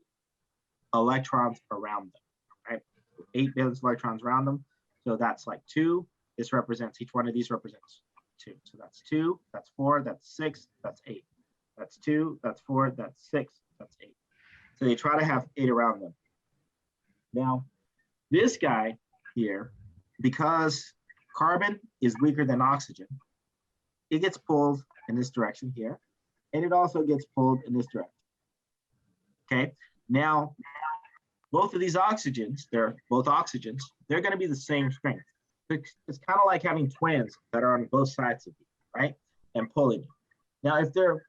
A: electrons around them, right? 8 valence electrons around them. So that's like 2. This represents, each one of these represents 2. So that's 2, that's 4, that's 6, that's 8. That's 2, that's 4, that's 6, that's 8. So they try to have 8 around them. Now, this guy here, because carbon is weaker than oxygen, it gets pulled in this direction here, and it also gets pulled in this direction. Okay, now both of these oxygens, they're both oxygens, they're going to be the same strength. It's kind of like having twins that are on both sides of you, right? And pulling you. Now, if they're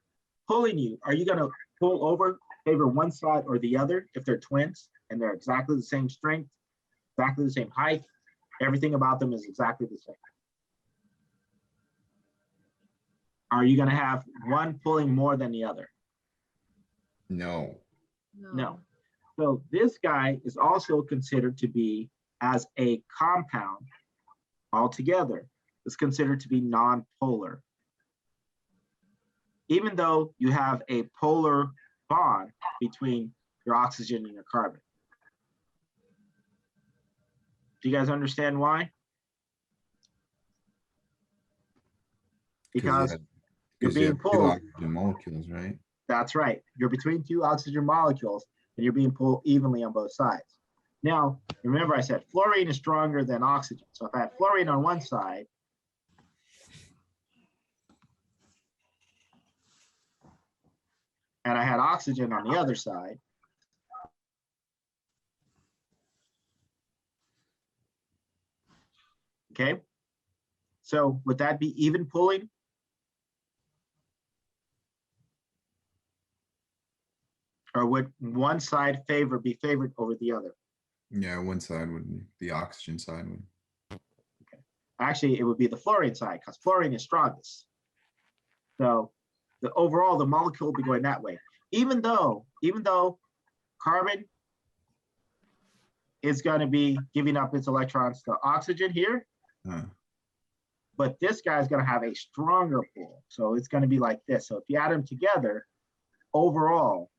A: pulling you, are you going to pull over, favor one side or the other if they're twins and they're exactly the same strength, exactly the same height? Everything about them is exactly the same. Are you going to have one pulling more than the other?
B: No.
A: No. So this guy is also considered to be, as a compound altogether, is considered to be non-polar. Even though you have a polar bond between your oxygen and your carbon. Do you guys understand why? Because you're being pulled.
B: Oxygen molecules, right?
A: That's right. You're between 2 oxygen molecules and you're being pulled evenly on both sides. Now, remember I said fluorine is stronger than oxygen. So if I had fluorine on one side, and I had oxygen on the other side, okay? So would that be even pulling? Or would one side be favored over the other?
B: Yeah, one side would be the oxygen side would.
A: Actually, it would be the fluorine side because fluorine is strongest. So the overall, the molecule will be going that way. Even though carbon is going to be giving up its electrons to oxygen here,
B: Huh.
A: but this guy is going to have a stronger pull. So it's going to be like this. So if you add them together, overall,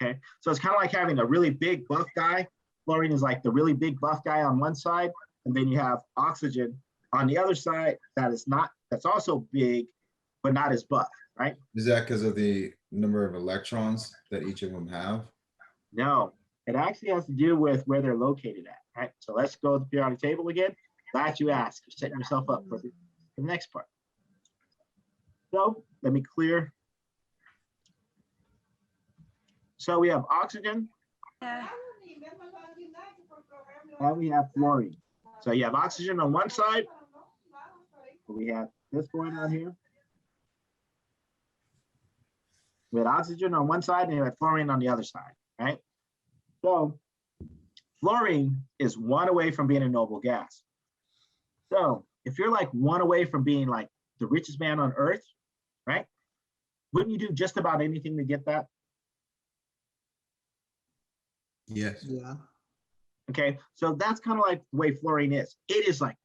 A: okay, so it's kind of like having a really big buff guy. Fluorine is like the really big buff guy on one side, and then you have oxygen on the other side that's also big, but not as buff, right?
B: Is that because of the number of electrons that each of them have?
A: No, it actually has to do with where they're located at, right? So let's go to the periodic table again. Glad you asked. You're setting yourself up for the next part. So let me clear. So we have oxygen
E: Yeah.
A: and we have fluorine. So you have oxygen on one side. We have this going on here. We had oxygen on one side and you had fluorine on the other side, right? So fluorine is one away from being a noble gas. So if you're like one away from being like the richest man on earth, right? Wouldn't you do just about anything to get that?
B: Yes.
D: Yeah.
A: Okay, so that's kind of like the way fluorine is. It is like,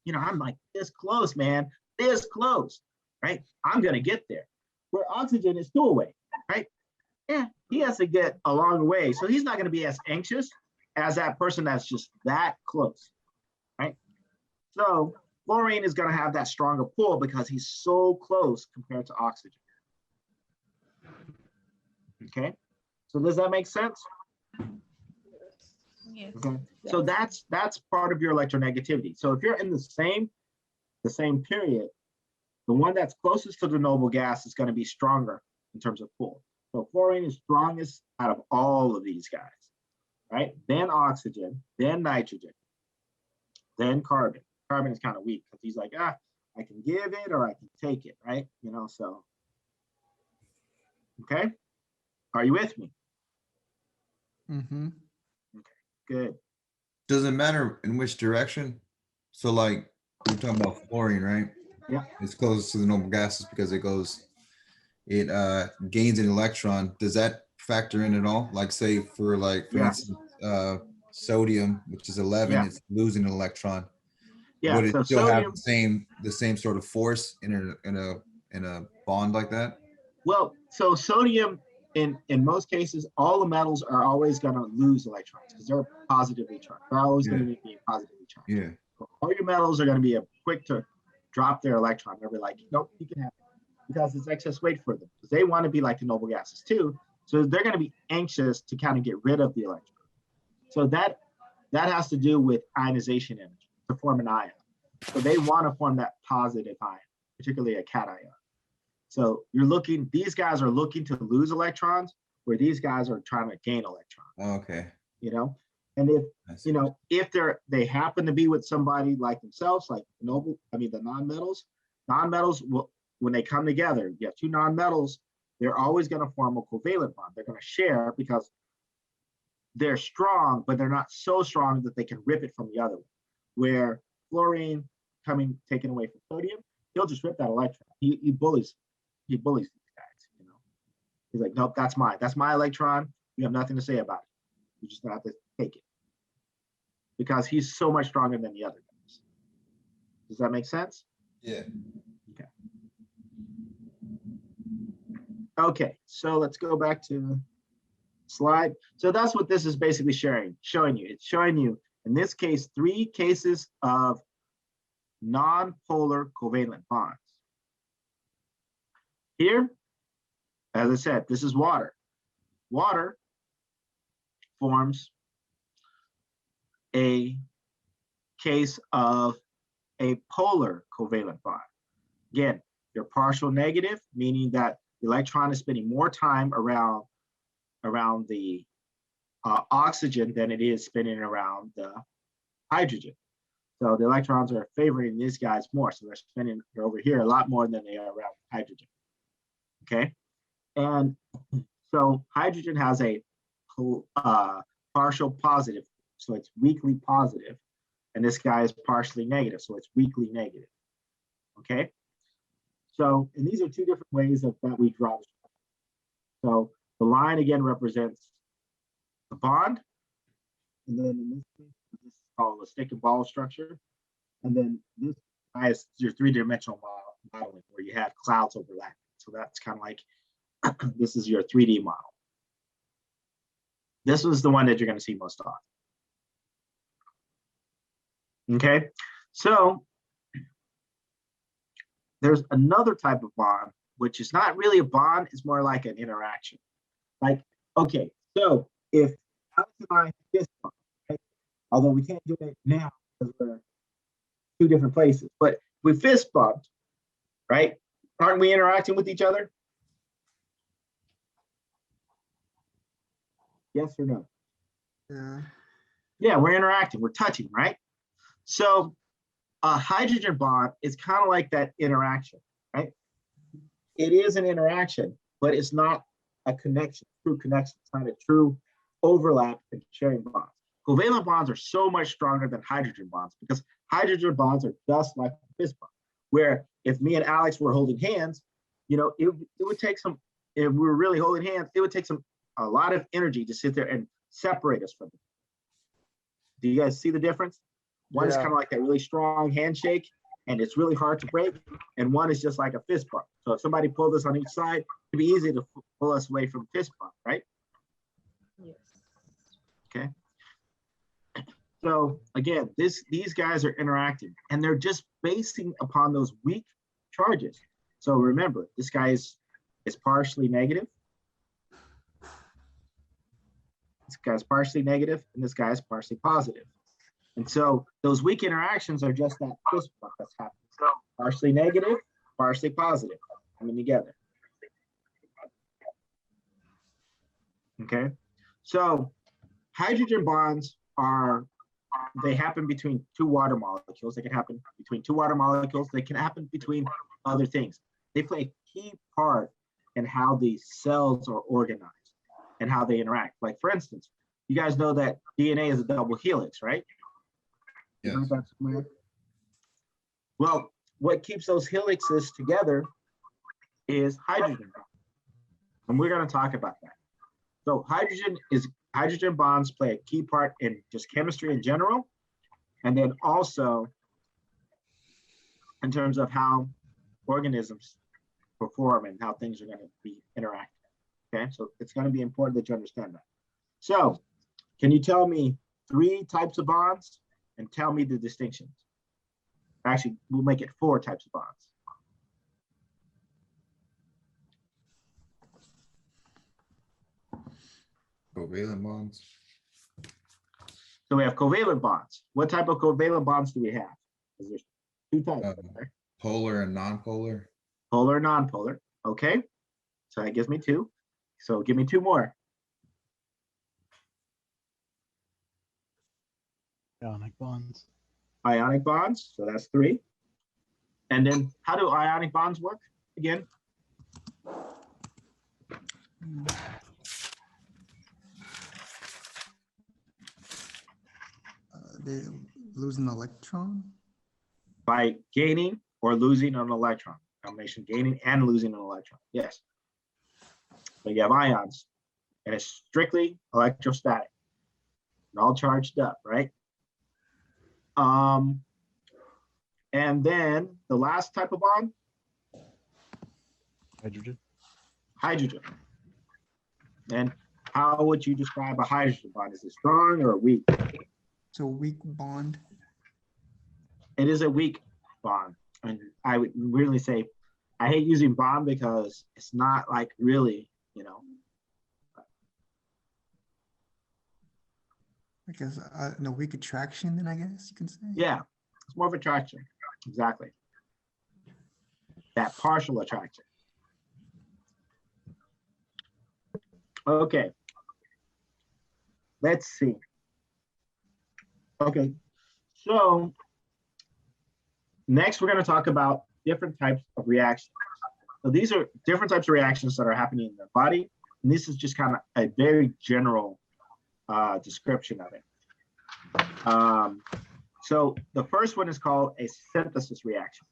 A: you know, I'm like this close, man, this close, right? I'm gonna get there. Where oxygen is 2 away, right? Yeah, he has to get a long way. So he's not gonna be as anxious as that person that's just that close, right? So fluorine is gonna have that stronger pull because he's so close compared to oxygen. Okay, so does that make sense?
E: Yes.
A: Okay, so that's part of your electronegativity. So if you're in the same period, the one that's closest to the noble gas is going to be stronger in terms of pull. So fluorine is strongest out of all of these guys, right? Then oxygen, then nitrogen, then carbon. Carbon is kind of weak because he's like, I can give it or I can take it, right? You know, so, okay. Are you with me?
D: Mm-hmm.
A: Good.
B: Doesn't matter in which direction. So like we're talking about fluorine, right?
A: Yeah.
B: It's closest to the noble gases because it gains an electron. Does that factor in at all? Like say for
A: Yes.
B: instance, sodium, which is 11,
A: Yeah.
B: it's losing an electron.
A: Yeah,
B: Would it
A: so
B: still have
A: sodium,
B: the same sort of force in a bond like that?
A: well, so sodium in most cases, all the metals are always going to lose electrons because they're positively charged. They're always going to be positively charged.
B: Yeah.
A: All your metals are going to be quick to drop their electron. They'll be like, nope, you can have it because it's excess weight for them because they want to be like the noble gases too. So they're going to be anxious to kind of get rid of the electron. So that has to do with ionization energy to form an ion. So they want to form that positive ion, particularly a cation. So these guys are looking to lose electrons where these guys are trying to gain electrons,
B: Okay.
A: you know? And if,
B: I see.
A: you know, if they happen to be with somebody like themselves, like the non-metals will, when they come together, you have two non-metals, they're always going to form a covalent bond. They're going to share because they're strong, but they're not so strong that they can rip it from the other one. Where fluorine taken away from sodium, he'll just rip that electron. He bullies these guys, you know. He's like, nope, that's my electron. You have nothing to say about it. You just have to take it. Because he's so much stronger than the other guys. Does that make sense?
B: Yeah.
A: Okay. Okay, so let's go back to slide. So that's what this is basically showing you. It's showing you, in this case, 3 cases of non-polar covalent bonds. Here, as I said, this is water. Water forms a case of a polar covalent bond. Again, you're partial negative, meaning that the electron is spending more time around the oxygen than it is spinning around the hydrogen. So the electrons are favoring these guys more. So they're over here a lot more than they are around hydrogen. Okay. And so hydrogen has a partial positive, so it's weakly positive, and this guy is partially negative, so it's weakly negative. Okay, so and these are two different ways that we draw this. So the line again represents the bond, and then in this case, this is called a stick and ball structure, and then this is your three-dimensional modeling where you have clouds overlapping. So that's kind of like this is your 3D model. This was the one that you're going to see most often. Okay, so there's another type of bond, which is not really a bond, it's more like an interaction. Like, okay, so if Alex and I fist bump, right? Although we can't do it now because we're two different places, but we fist bumped, right? Aren't we interacting with each other? Yes or no?
D: Yeah.
A: Yeah, we're interacting, we're touching, right? So a hydrogen bond is kind of like that interaction, right? It is an interaction, but it's not a connection, true connection. It's not a true overlap and sharing bonds. Covalent bonds are so much stronger than hydrogen bonds because hydrogen bonds are just like a fist bump, where if me and Alex were holding hands, you know, it would take some, if we were really holding hands, it would take a lot of energy to sit there and separate us from it. Do you guys see the difference? One is kind of like that really strong handshake, and it's really hard to break. And one is just like a fist bump. So if somebody pulled us on each side, it'd be easy to pull us away from fist bump, right?
F: Yes.
A: Okay. So again, these guys are interacting, and they're just basing upon those weak charges. So remember, this guy is partially negative. This guy's partially negative, and this guy's partially positive. And so those weak interactions are just that fist bump that's happening. Partially negative, partially positive, coming together. Okay, so hydrogen bonds they happen between two water molecules. They can happen between two water molecules. They can happen between other things. They play a key part in how these cells are organized and how they interact. Like for instance, you guys know that DNA is a double helix, right?
B: Yes.
A: Well, what keeps those helixes together is hydrogen bonds. And we're going to talk about that. So hydrogen bonds play a key part in just chemistry in general, and then also in terms of how organisms perform and how things are going to be interacting. Okay, so it's going to be important that you understand that. So can you tell me 3 types of bonds and tell me the distinctions? Actually, we'll make it 4 types of bonds.
B: Covalent bonds.
A: So we have covalent bonds. What type of covalent bonds do we have? Because there's 2 types. Right?
B: Polar and non-polar.
A: Polar, non-polar. Okay, so that gives me 2. So give me 2 more.
G: Ionic bonds.
A: Ionic bonds, so that's 3. And then how do ionic bonds work again?
D: They lose an electron.
A: By gaining or losing an electron. Combination gaining and losing an electron. Yes. So you have ions, and it's strictly electrostatic. And all charged up, right? And then the last type of bond,
G: Hydrogen.
A: hydrogen. And how would you describe a hydrogen bond? Is it strong or weak?
D: It's a weak bond.
A: It is a weak bond. And I would really say, I hate using bond because it's not like really, you know.
D: I guess no weak attraction, then I guess you can say.
A: Yeah, it's more of attraction. Exactly. That partial attraction. Okay. Let's see. Okay, so next we're going to talk about different types of reactions. So these are different types of reactions that are happening in the body. And this is just kind of a very general description of it. So the first one is called a synthesis reaction.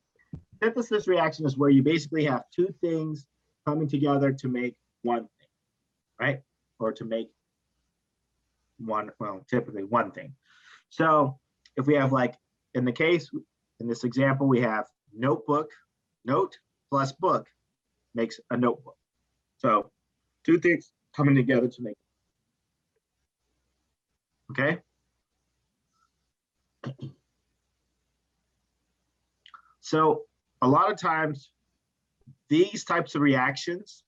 A: Synthesis reaction is where you basically have two things coming together to make one thing, right? Or to make one, well, typically one thing. So if we have, like, in this example, we have notebook, note plus book makes a notebook. So two things coming together to make, okay? So a lot of times these types of reactions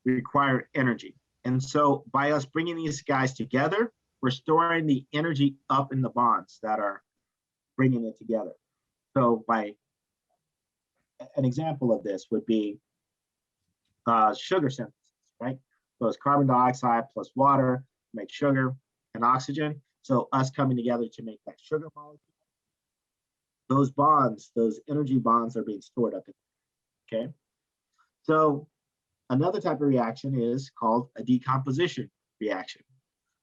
A: require energy. And so by us bringing these guys together, we're storing the energy up in the bonds that are bringing it together. So by an example of this would be sugar synthesis, right? So it's carbon dioxide plus water make sugar and oxygen. So us coming together to make that sugar molecule, those bonds, those energy bonds are being stored up in, okay? So another type of reaction is called a decomposition reaction,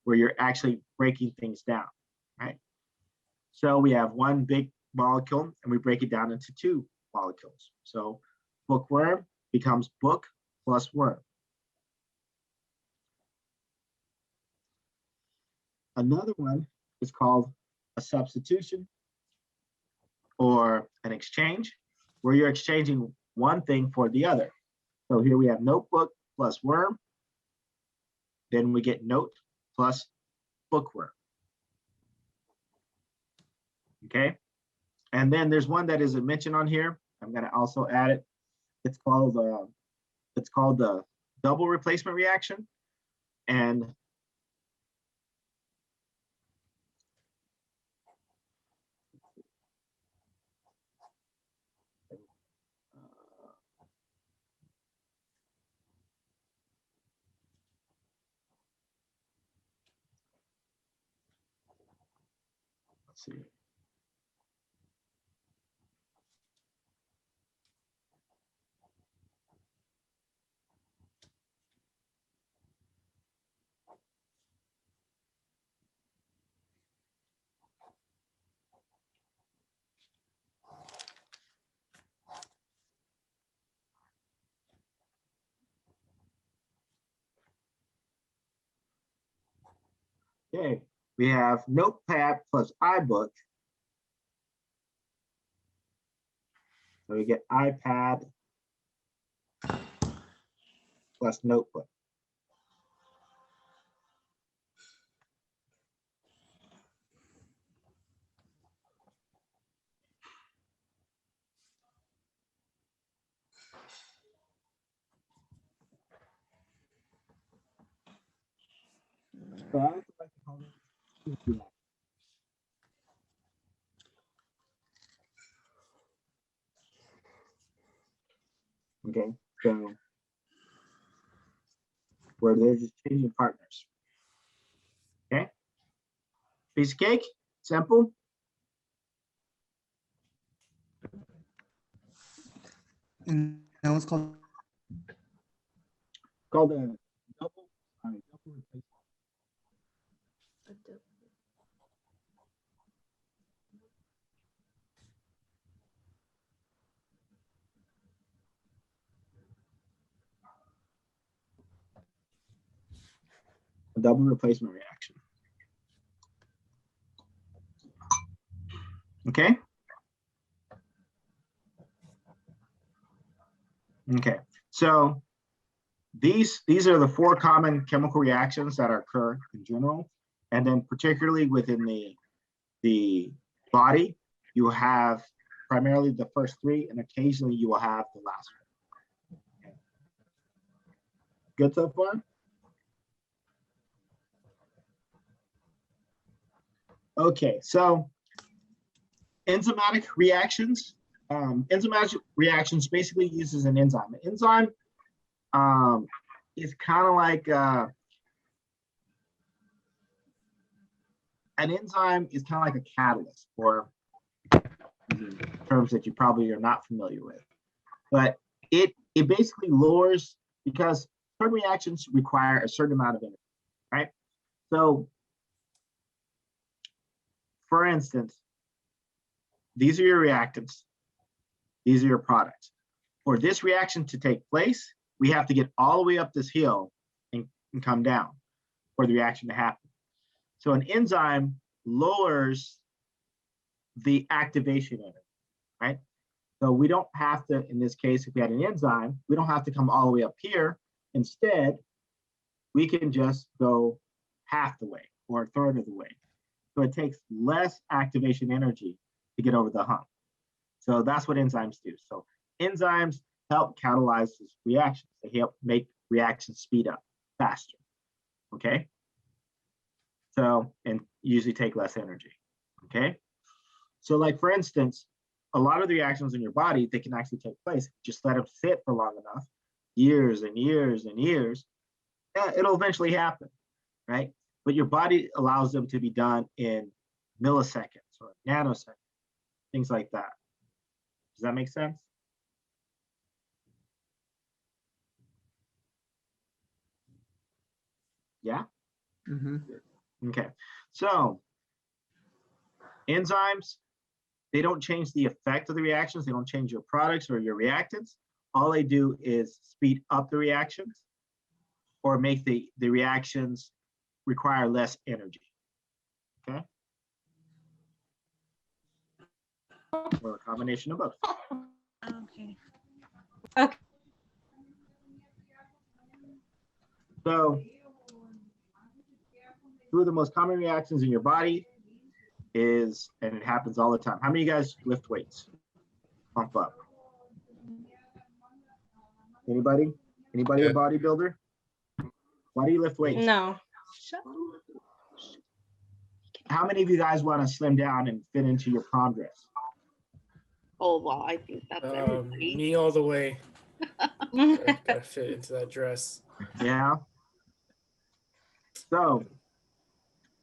A: where you're actually breaking things down, right? So we have one big molecule and we break it down into two molecules. So bookworm becomes book plus worm. Another one is called a substitution or an exchange, where you're exchanging one thing for the other. So here we have notebook plus worm. Then we get note plus bookworm. Okay. And then there's one that isn't mentioned on here. I'm going to also add it. It's called the double replacement reaction. And let's see. Okay, we have notepad plus iBook. So we get iPad plus notebook. So I would like to call it. Okay, so where they're just changing partners. Okay, piece of cake, simple.
D: And now it's called
A: Called a double replacement. A double replacement reaction. Okay. Okay. So these are the four common chemical reactions that occur in general, and then particularly within the body, you have primarily the first three, and occasionally you will have the last one. Okay. Good so far? Okay, so enzymatic reactions. Enzymatic reactions basically uses an enzyme. An enzyme is kind of like a catalyst, or terms that you probably are not familiar with. But it basically lowers, because certain reactions require a certain amount of energy, right? So for instance, these are your reactants. These are your products. For this reaction to take place, we have to get all the way up this hill and come down for the reaction to happen. So an enzyme lowers the activation energy, right? So we don't have to, in this case, if we had an enzyme, we don't have to come all the way up here. Instead, we can just go half the way or a third of the way. So it takes less activation energy to get over the hump. So that's what enzymes do. So enzymes help catalyze this reaction. They help make reactions speed up faster, okay? So, and usually take less energy, okay? So like for instance, a lot of the reactions in your body, they can actually take place. Just let them sit for long enough, years and years and years, yeah, it'll eventually happen, right? But your body allows them to be done in milliseconds or nanoseconds, things like that. Does that make sense? Yeah?
D: Mhm.
A: Okay. So enzymes, they don't change the effect of the reactions. They don't change your products or your reactants. All they do is speed up the reactions or make the reactions require less energy. Okay? Or a combination of both.
E: Okay.
F: Okay.
A: So two of the most common reactions in your body is, and it happens all the time. How many of you guys lift weights? Pump up. Anybody? Anybody a
B: Yeah.
A: bodybuilder? Why do you lift weights?
F: No.
A: How many of you guys want to slim down and fit into your prom dress?
H: Oh, well, I think that's everybody.
I: Me all the way. Gotta fit into that dress.
A: Yeah. So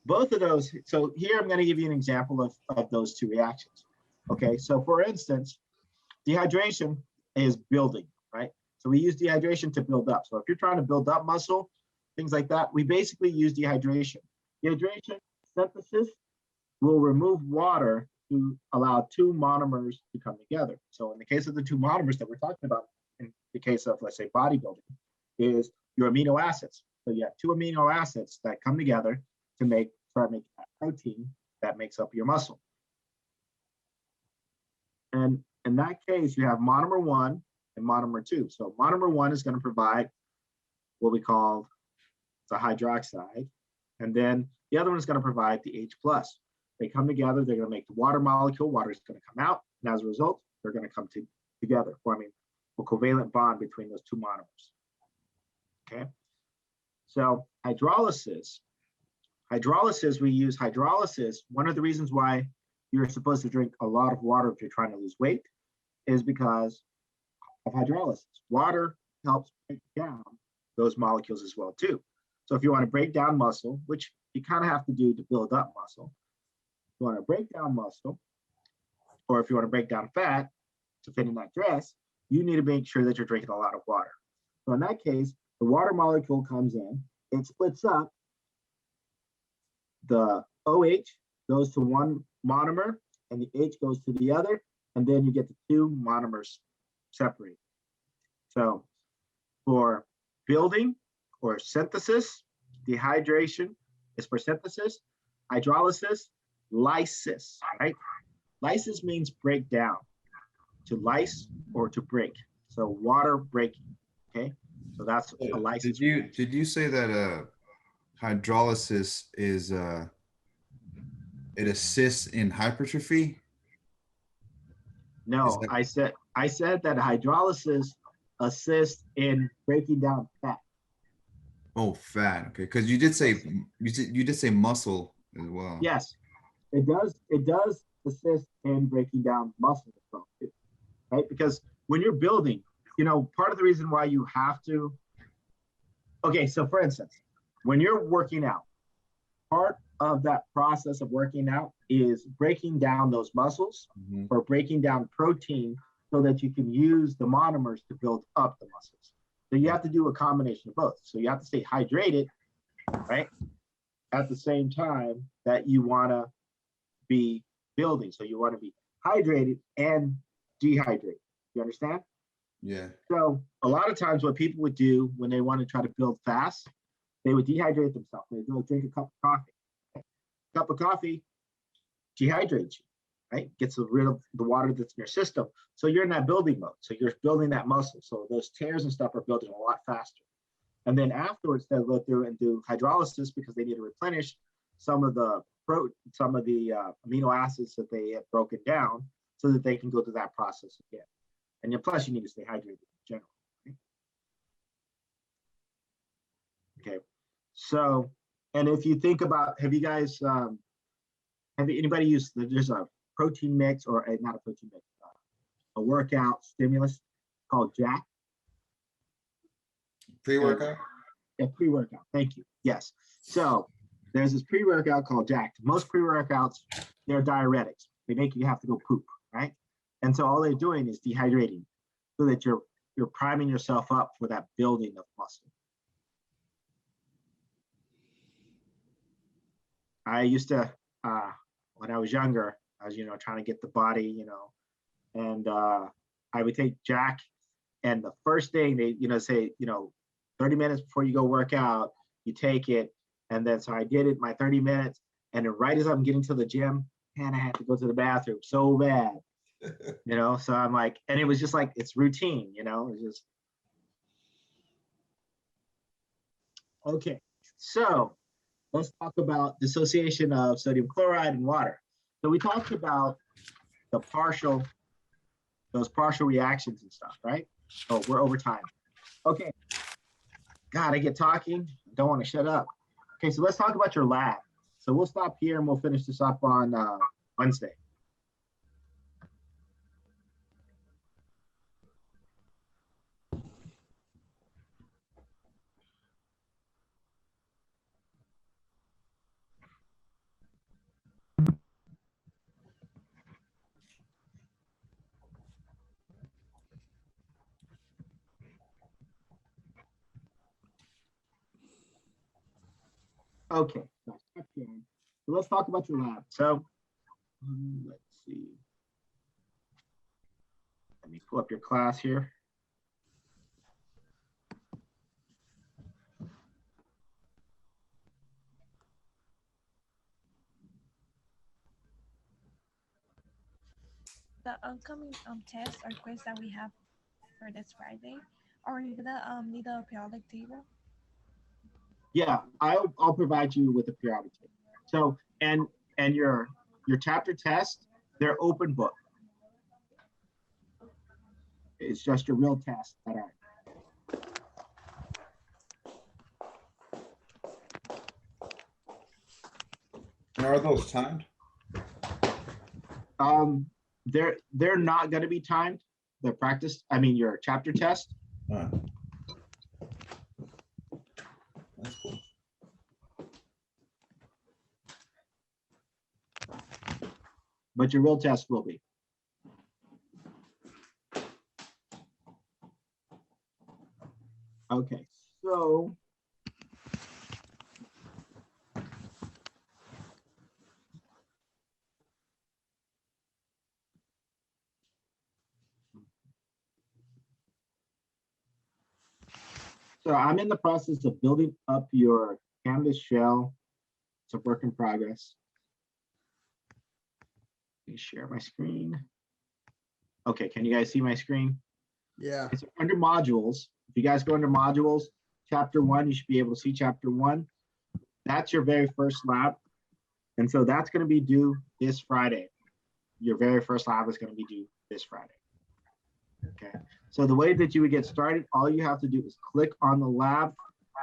A: both of those, so here I'm going to give you an example of those two reactions. Okay, so for instance, dehydration is building, right? So we use dehydration to build up. So if you're trying to build up muscle, things like that, we basically use dehydration. Dehydration synthesis will remove water to allow two monomers to come together. So in the case of the two monomers that we're talking about, in the case of, let's say, bodybuilding, is your amino acids. So you have two amino acids that come together to try to make that protein that makes up your muscle. And in that case, you have monomer 1 and monomer 2. So monomer 1 is going to provide what we call the hydroxide. And then the other one is going to provide the H+. They come together, they're going to make the water molecule, water is going to come out, and as a result, they're going to come together, forming a covalent bond between those two monomers. Okay? So hydrolysis, we use hydrolysis. One of the reasons why you're supposed to drink a lot of water if you're trying to lose weight is because of hydrolysis. Water helps break down those molecules as well too. So if you want to break down muscle, which you kind of have to do to build up muscle, if you want to break down muscle, or if you want to break down fat to fit in that dress, you need to make sure that you're drinking a lot of water. So in that case, the water molecule comes in, it splits up, the OH goes to one monomer and the H goes to the other, and then you get the two monomers separated. So for building or synthesis, dehydration is for synthesis, hydrolysis, lysis, right? Lysis means break down, to lyse or to break. So water breaking, okay? So that's a lysis.
B: Did you say that hydrolysis is it assists in hypertrophy?
A: No, I said that hydrolysis assists in breaking down fat.
B: Oh, fat. Okay, because you did say muscle as well.
A: Yes, it does. It does assist in breaking down muscle as well, too, right? Because when you're building, you know, part of the reason why you have to. Okay, so for instance, when you're working out, part of that process of working out is breaking down those muscles or breaking down protein so that you can use the monomers to build up the muscles. So you have to do a combination of both. So you have to stay hydrated, right? At the same time that you want to be building. So you want to be hydrated and dehydrated. You understand?
B: Yeah.
A: So a lot of times what people would do when they want to try to build fast, they would dehydrate themselves. They'd go drink a cup of coffee. A cup of coffee dehydrates you, right? Gets rid of the water that's in your system. So you're in that building mode. So you're building that muscle. So those tears and stuff are building a lot faster. And then afterwards, they'll go through and do hydrolysis because they need to replenish some of the amino acids that they have broken down so that they can go through that process again. And plus, you need to stay hydrated in general. Right? Okay. So, and if you think about, have you guys, anybody used, there's a protein mix or not a protein mix, a workout stimulus called Jack.
B: Pre-workout?
A: Yeah, pre-workout. Thank you. Yes. So there's this pre-workout called Jack. Most pre-workouts, they're diuretics. They make you have to go poop, right? And so all they're doing is dehydrating so that you're priming yourself up for that building of muscle. I used to, when I was younger, I was, trying to get the body, and I would take Jack, and the first thing they, say, 30 minutes before you go work out, you take it. And then, so I did it my 30 minutes. And then right as I'm getting to the gym, man, I had to go to the bathroom so bad, so I'm like, and it was just like, it's routine, it's just. Okay. So let's talk about dissociation of sodium chloride and water. So we talked about those partial reactions and stuff, right? Oh, we're over time. Okay. God, I get talking. I don't want to shut up. Okay, so let's talk about your lab. So we'll stop here and we'll finish this up on Wednesday. Okay, so let's talk about your lab. So let's see. Let me pull up your class here.
E: The upcoming tests or quiz that we have for this Friday, are you gonna need a periodic table?
A: Yeah, I'll provide you with a periodic table. So and your chapter test, they're open book. It's just your real tests that are.
B: And are those timed?
A: They're not going to be timed. The practice, your chapter test.
B: That's cool.
A: But your real test will be. Okay, so. So I'm in the process of building up your canvas shell. It's a work in progress. Let me share my screen. Okay, can you guys see my screen?
D: Yeah.
A: It's under modules. If you guys go under modules, chapter 1, you should be able to see chapter 1. That's your very first lab. And so that's going to be due this Friday. Your very first lab is going to be due this Friday. Okay. So the way that you would get started, all you have to do is click on the lab.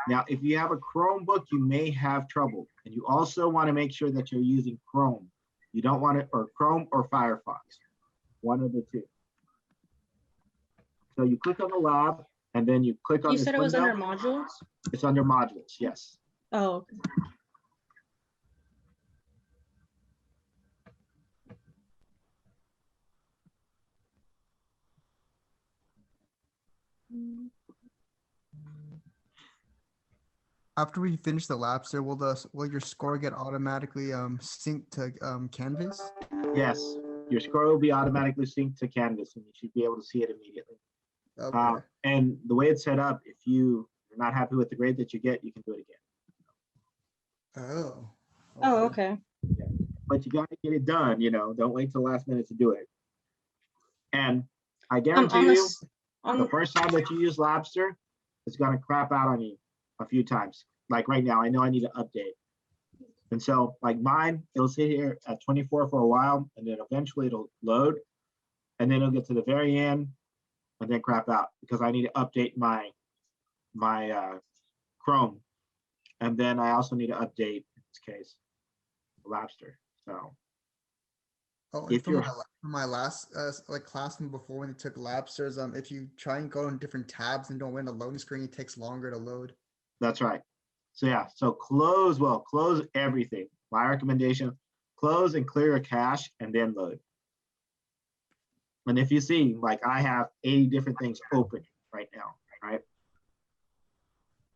A: Now, if you have a Chromebook, you may have trouble. And you also want to make sure that you're using Chrome. You don't want it, or Chrome or Firefox, one of the two. So you click on the lab and then you click on
F: You
A: this
F: said it was
A: window.
F: under modules?
A: It's under modules, yes.
F: Oh, okay.
D: after we finish the lab, sir, will your score get automatically synced to Canvas?
A: Yes, your score will be automatically synced to Canvas and you should be able to see it immediately.
D: Okay.
A: And the way it's set up, if you're not happy with the grade that you get, you can do it again.
D: Oh.
F: Oh, okay.
A: But you gotta get it done, don't wait till the last minute to do it. And I guarantee
F: on
A: you,
F: this,
A: the first time that you use Lobster, it's gonna crap out on you a few times. Like right now, I know I need to update. And so like mine, it'll sit here at 24 for a while and then eventually it'll load and then it'll get to the very end and then crap out because I need to update my Chrome. And then I also need to update, in this case, Lobster. So
D: Oh, and
A: if
D: from
A: you're
D: my last like class from before when they took Labsters, if you try and go on different tabs and don't win the loading screen, it takes longer to load.
A: That's right. So yeah, so close everything. My recommendation, close and clear a cache and then load. And if you see, like I have 80 different things open right now, right?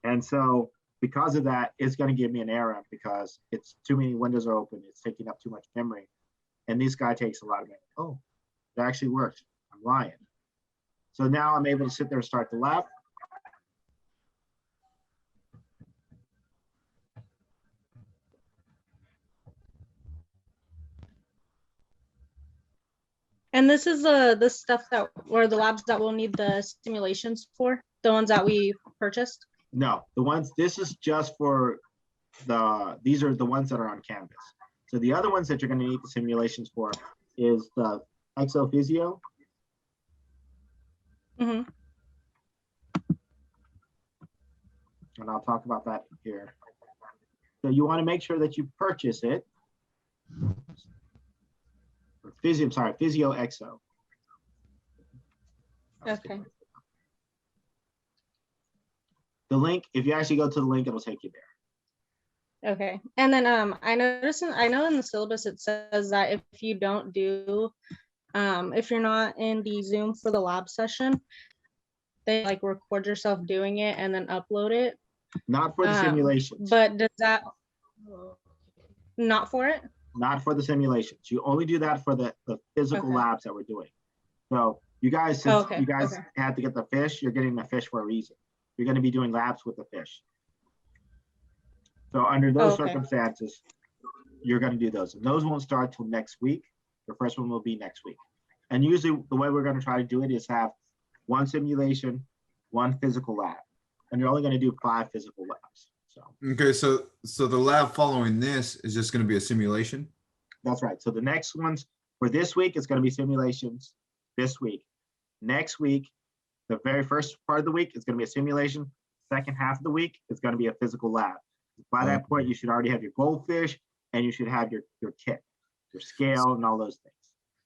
A: And so because of that, it's going to give me an error because it's too many windows are open. It's taking up too much memory. And this guy takes a lot of memory. Oh, that actually works. I'm lying. So now I'm able to sit there and start the lab.
F: and this is the stuff that, or the labs that we'll need the simulations for, the ones that we purchased.
A: No, this is just for these are the ones that are on Canvas. So the other ones that you're going to need the simulations for is the ExoPhysio.
F: Mm-hmm.
A: And I'll talk about that here. So you want to make sure that you purchase it. Physio Exo.
F: Okay.
A: The link, if you actually go to the link, it'll take you there.
F: Okay. And then I know in the syllabus it says that if you don't do, if you're not in the Zoom for the lab session, they like record yourself doing it and then upload it.
A: Not for the simulations.
F: But does that not for it?
A: Not for the simulations. You only do that for the physical
F: Okay.
A: labs that we're doing. So you guys, since you guys had to get the fish, you're getting the fish for a reason. You're going to be doing labs with the fish. So under those circumstances, you're going to do those. And those won't start till next week. The first one will be next week. And usually the way we're going to try to do it is have one simulation, one physical lab. And you're only going to do 5 physical labs. So
B: Okay, so the lab following this is just going to be a simulation?
A: that's right. So the next ones for this week, it's going to be simulations this week. Next week, the very first part of the week is going to be a simulation. Second half of the week is going to be a physical lab. By that point, you should already have your goldfish and you should have your kit, your scale and all those things.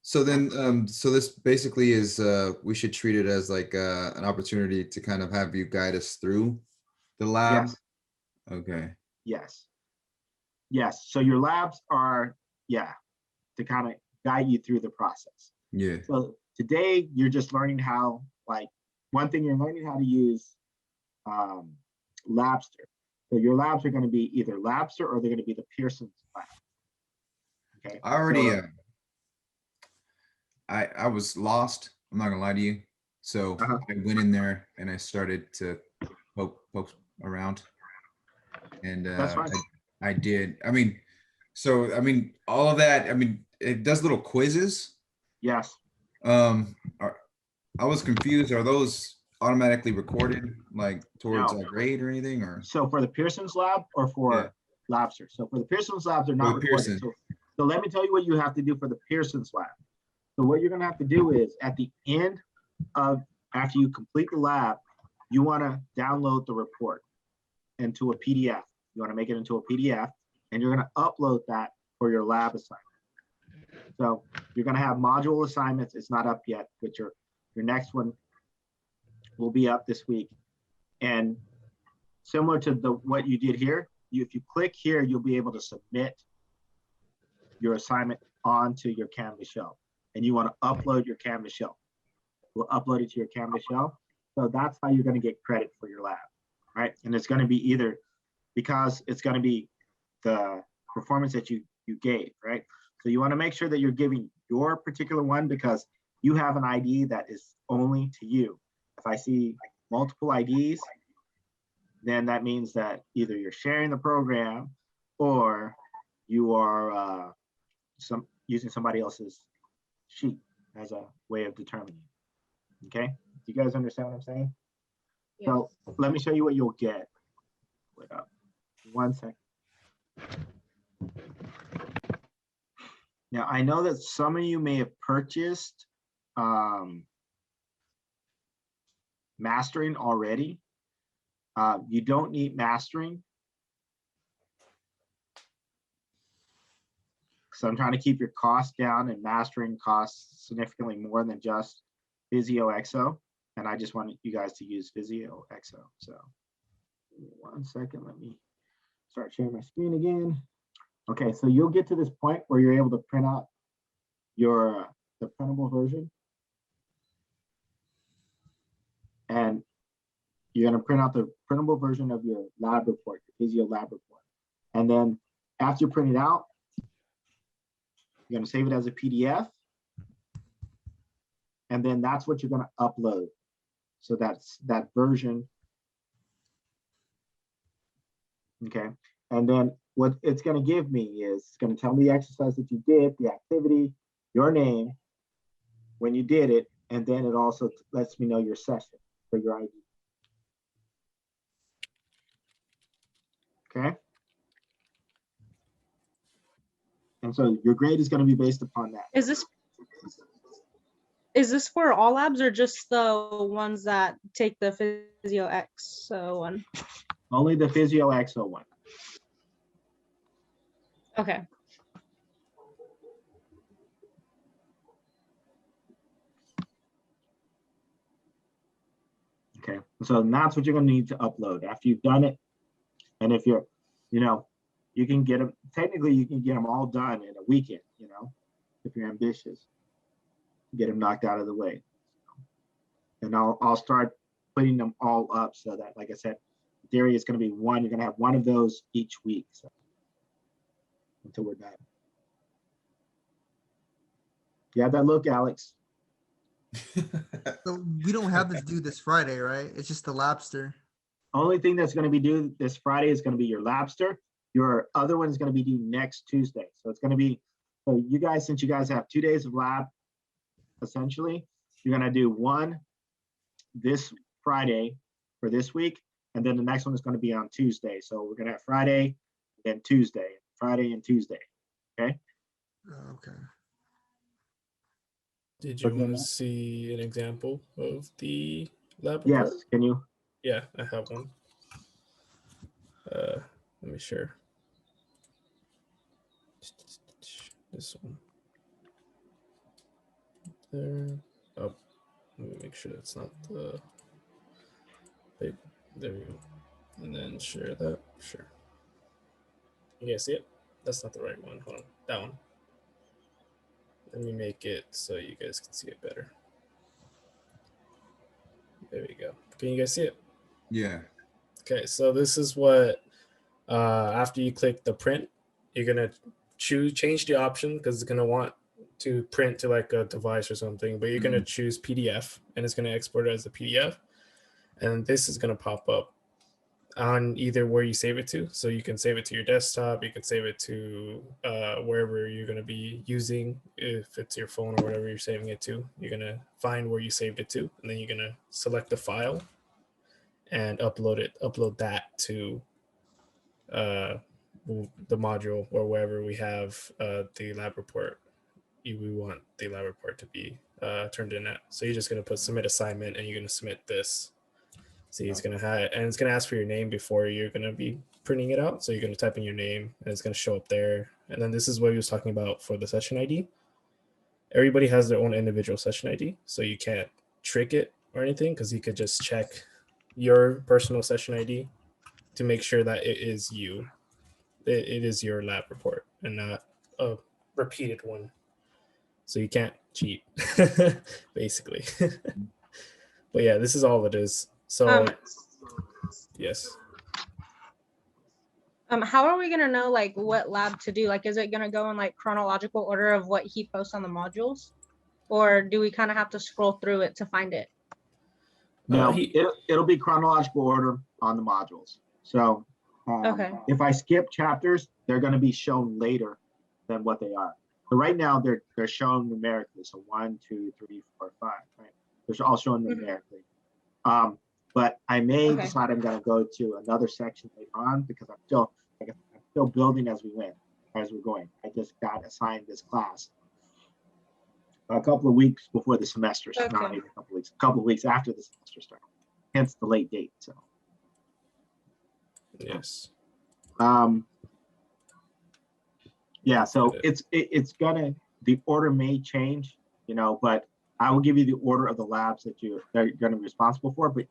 B: So then, so this basically is, we should treat it as like an opportunity to kind of have you guide us through the lab?
A: Yes.
B: Okay.
A: Yes. Yes. So your labs are, to kind of guide you through the process.
B: Yeah.
A: So today you're just learning how, like, one thing you're learning how to use Labster. So your labs are going to be either Labster or they're going to be the Pearson's lab. Okay.
B: I already, I was lost. I'm not gonna lie to you. So I went in there and I started to poke around, and
A: That's fine.
B: I did. I mean, all of that. I mean, it does little quizzes.
A: Yes.
B: I was confused. Are those automatically recorded, like towards
A: No.
B: a grade or anything, or?
A: So for the Pearson's lab or for Labster? So for the Pearson's lab, they're not recorded. So let me tell you what you have to do for the Pearson's lab. So what you're going to have to do is at the end of, after you complete the lab, you want to download the report into a PDF. You want to make it into a PDF and you're going to upload that for your lab assignment. So you're going to have module assignments. It's not up yet, but your next one will be up this week. And similar to what you did here, if you click here, you'll be able to submit your assignment onto your Canvas shell. And you want to upload your Canvas shell. We'll upload it to your Canvas shell. So that's how you're going to get credit for your lab, right? And it's going to be either because it's going to be the performance that you gave, right? So you want to make sure that you're giving your particular one because you have an ID that is only to you. If I see multiple IDs, then that means that either you're sharing the program or you are using somebody else's sheet as a way of determining. Okay, do you guys understand what I'm saying?
F: Yes.
A: So let me show you what you'll get. Wait up. 1 second. Now I know that some of you may have purchased mastering already. You don't need mastering. So I'm trying to keep your costs down, and mastering costs significantly more than just Physio Exo. And I just want you guys to use Physio Exo. So 1 second, let me start sharing my screen again. Okay, so you'll get to this point where you're able to print out the printable version. And you're going to print out the printable version of your lab report, your Physio lab report. And then after you print it out, you're going to save it as a PDF. And then that's what you're going to upload. So that's that version. Okay. And then what it's going to give me is it's going to tell me the exercise that you did, the activity, your name, when you did it, and then it also lets me know your session for your ID. Okay. And so your grade is going to be based upon that.
F: Is this for all labs or just the ones that take the Physio Exo one?
A: Only the Physio Exo one.
F: Okay.
A: Okay, so that's what you're going to need to upload after you've done it. And if you're, you can get them, technically you can get them all done in a weekend, if you're ambitious, get them knocked out of the way. And I'll start putting them all up so that, like I said, in theory it's going to be one, you're going to have one of those each week. So until we're done. You have that look, Alex.
D: So we don't have this due this Friday, right? It's just the Labster.
A: Only thing that's going to be due this Friday is going to be your Labster. Your other one is going to be due next Tuesday. So it's going to be, so you guys, since you guys have 2 days of lab, essentially, you're going to do one this Friday for this week, and then the next one is going to be on Tuesday. So we're going to have Friday, then Tuesday, Friday and Tuesday. Okay.
D: Okay.
I: Did you want to see an example of the lab report?
A: Yes. Can you?
I: Yeah, I have one. Let me share. This one. There. Oh, let me make sure that's not the. Wait, there we go. And then share that. Sure. You guys see it? That's not the right one. Hold on. That one. Let me make it so you guys can see it better. There we go. Can you guys see it?
B: Yeah.
I: Okay, so this is what, after you click the print, you're gonna change the option because it's gonna want to print to like a device or something, but you're gonna choose PDF and it's gonna export it as a PDF. And this is gonna pop up on either where you save it to. So you can save it to your desktop, you can save it to wherever you're gonna be using. If it's your phone or whatever you're saving it to, you're gonna find where you saved it to, and then you're gonna select the file and upload that to the module or wherever we have the lab report we want the lab report to be turned in at. So you're just going to put submit assignment and you're going to submit this. See, it's going to have, and it's going to ask for your name before you're going to be printing it out. So you're going to type in your name and it's going to show up there. And then this is what he was talking about for the session ID. Everybody has their own individual session ID. So you can't trick it or anything because you could just check your personal session ID to make sure that it is you. It is your lab report and not a repeated one. So you can't cheat, basically. But yeah, this is all it is. So yes.
F: How are we gonna know like what lab to do? Like, is it gonna go in like chronological order of what he posts on the modules? Or do we kind of have to scroll through it to find it?
A: No, it'll be chronological order on the modules. So
F: Okay.
A: if I skip chapters, they're going to be shown later than what they are. So right now they're shown numerically. So 1, 2, 3, 4, 5. Right? They're all shown numerically. But I may decide I'm going to go to another section later on because I'm still building as we're going. I just got assigned this class a couple of weeks before the semester started, not even a couple of weeks after the semester started, hence the late date. So
I: yes.
A: Yeah, so it's gonna, the order may change, you know, but I will give you the order of the labs that you're gonna be responsible for, but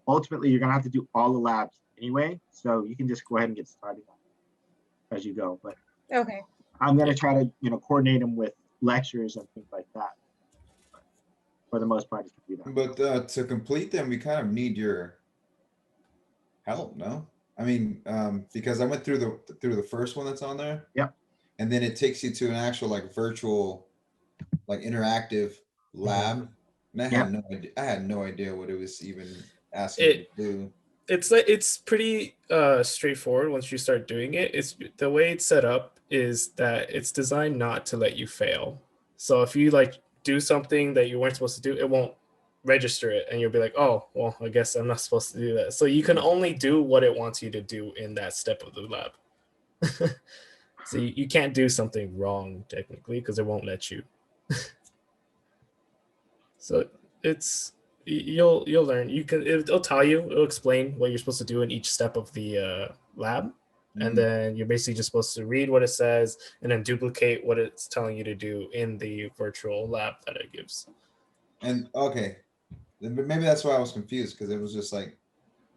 A: ultimately you're gonna have to do all the labs anyway, so you can just go ahead and get started as you go. But I'm gonna try to, you know, coordinate them with lectures and things like that. But for the most part, it's gonna be that.
B: But to complete them, we kind of need your help, no? I mean, because I went through the first one that's on there.
A: Yep.
B: And then it takes you to an actual like virtual, like interactive lab. And I had no idea what it was even asking me to do.
I: It's pretty straightforward once you start doing it. It's the way it's set up is that it's designed not to let you fail. So if you like do something that you weren't supposed to do, it won't register it and you'll be like, oh, well, I guess I'm not supposed to do that. So you can only do what it wants you to do in that step of the lab. So you can't do something wrong technically because it won't let you. So it's you'll learn. It'll tell you, it'll explain what you're supposed to do in each step of the lab. And then you're basically just supposed to read what it says and then duplicate what it's telling you to do in the virtual lab that it gives.
B: And okay, but maybe that's why I was confused, because it was just like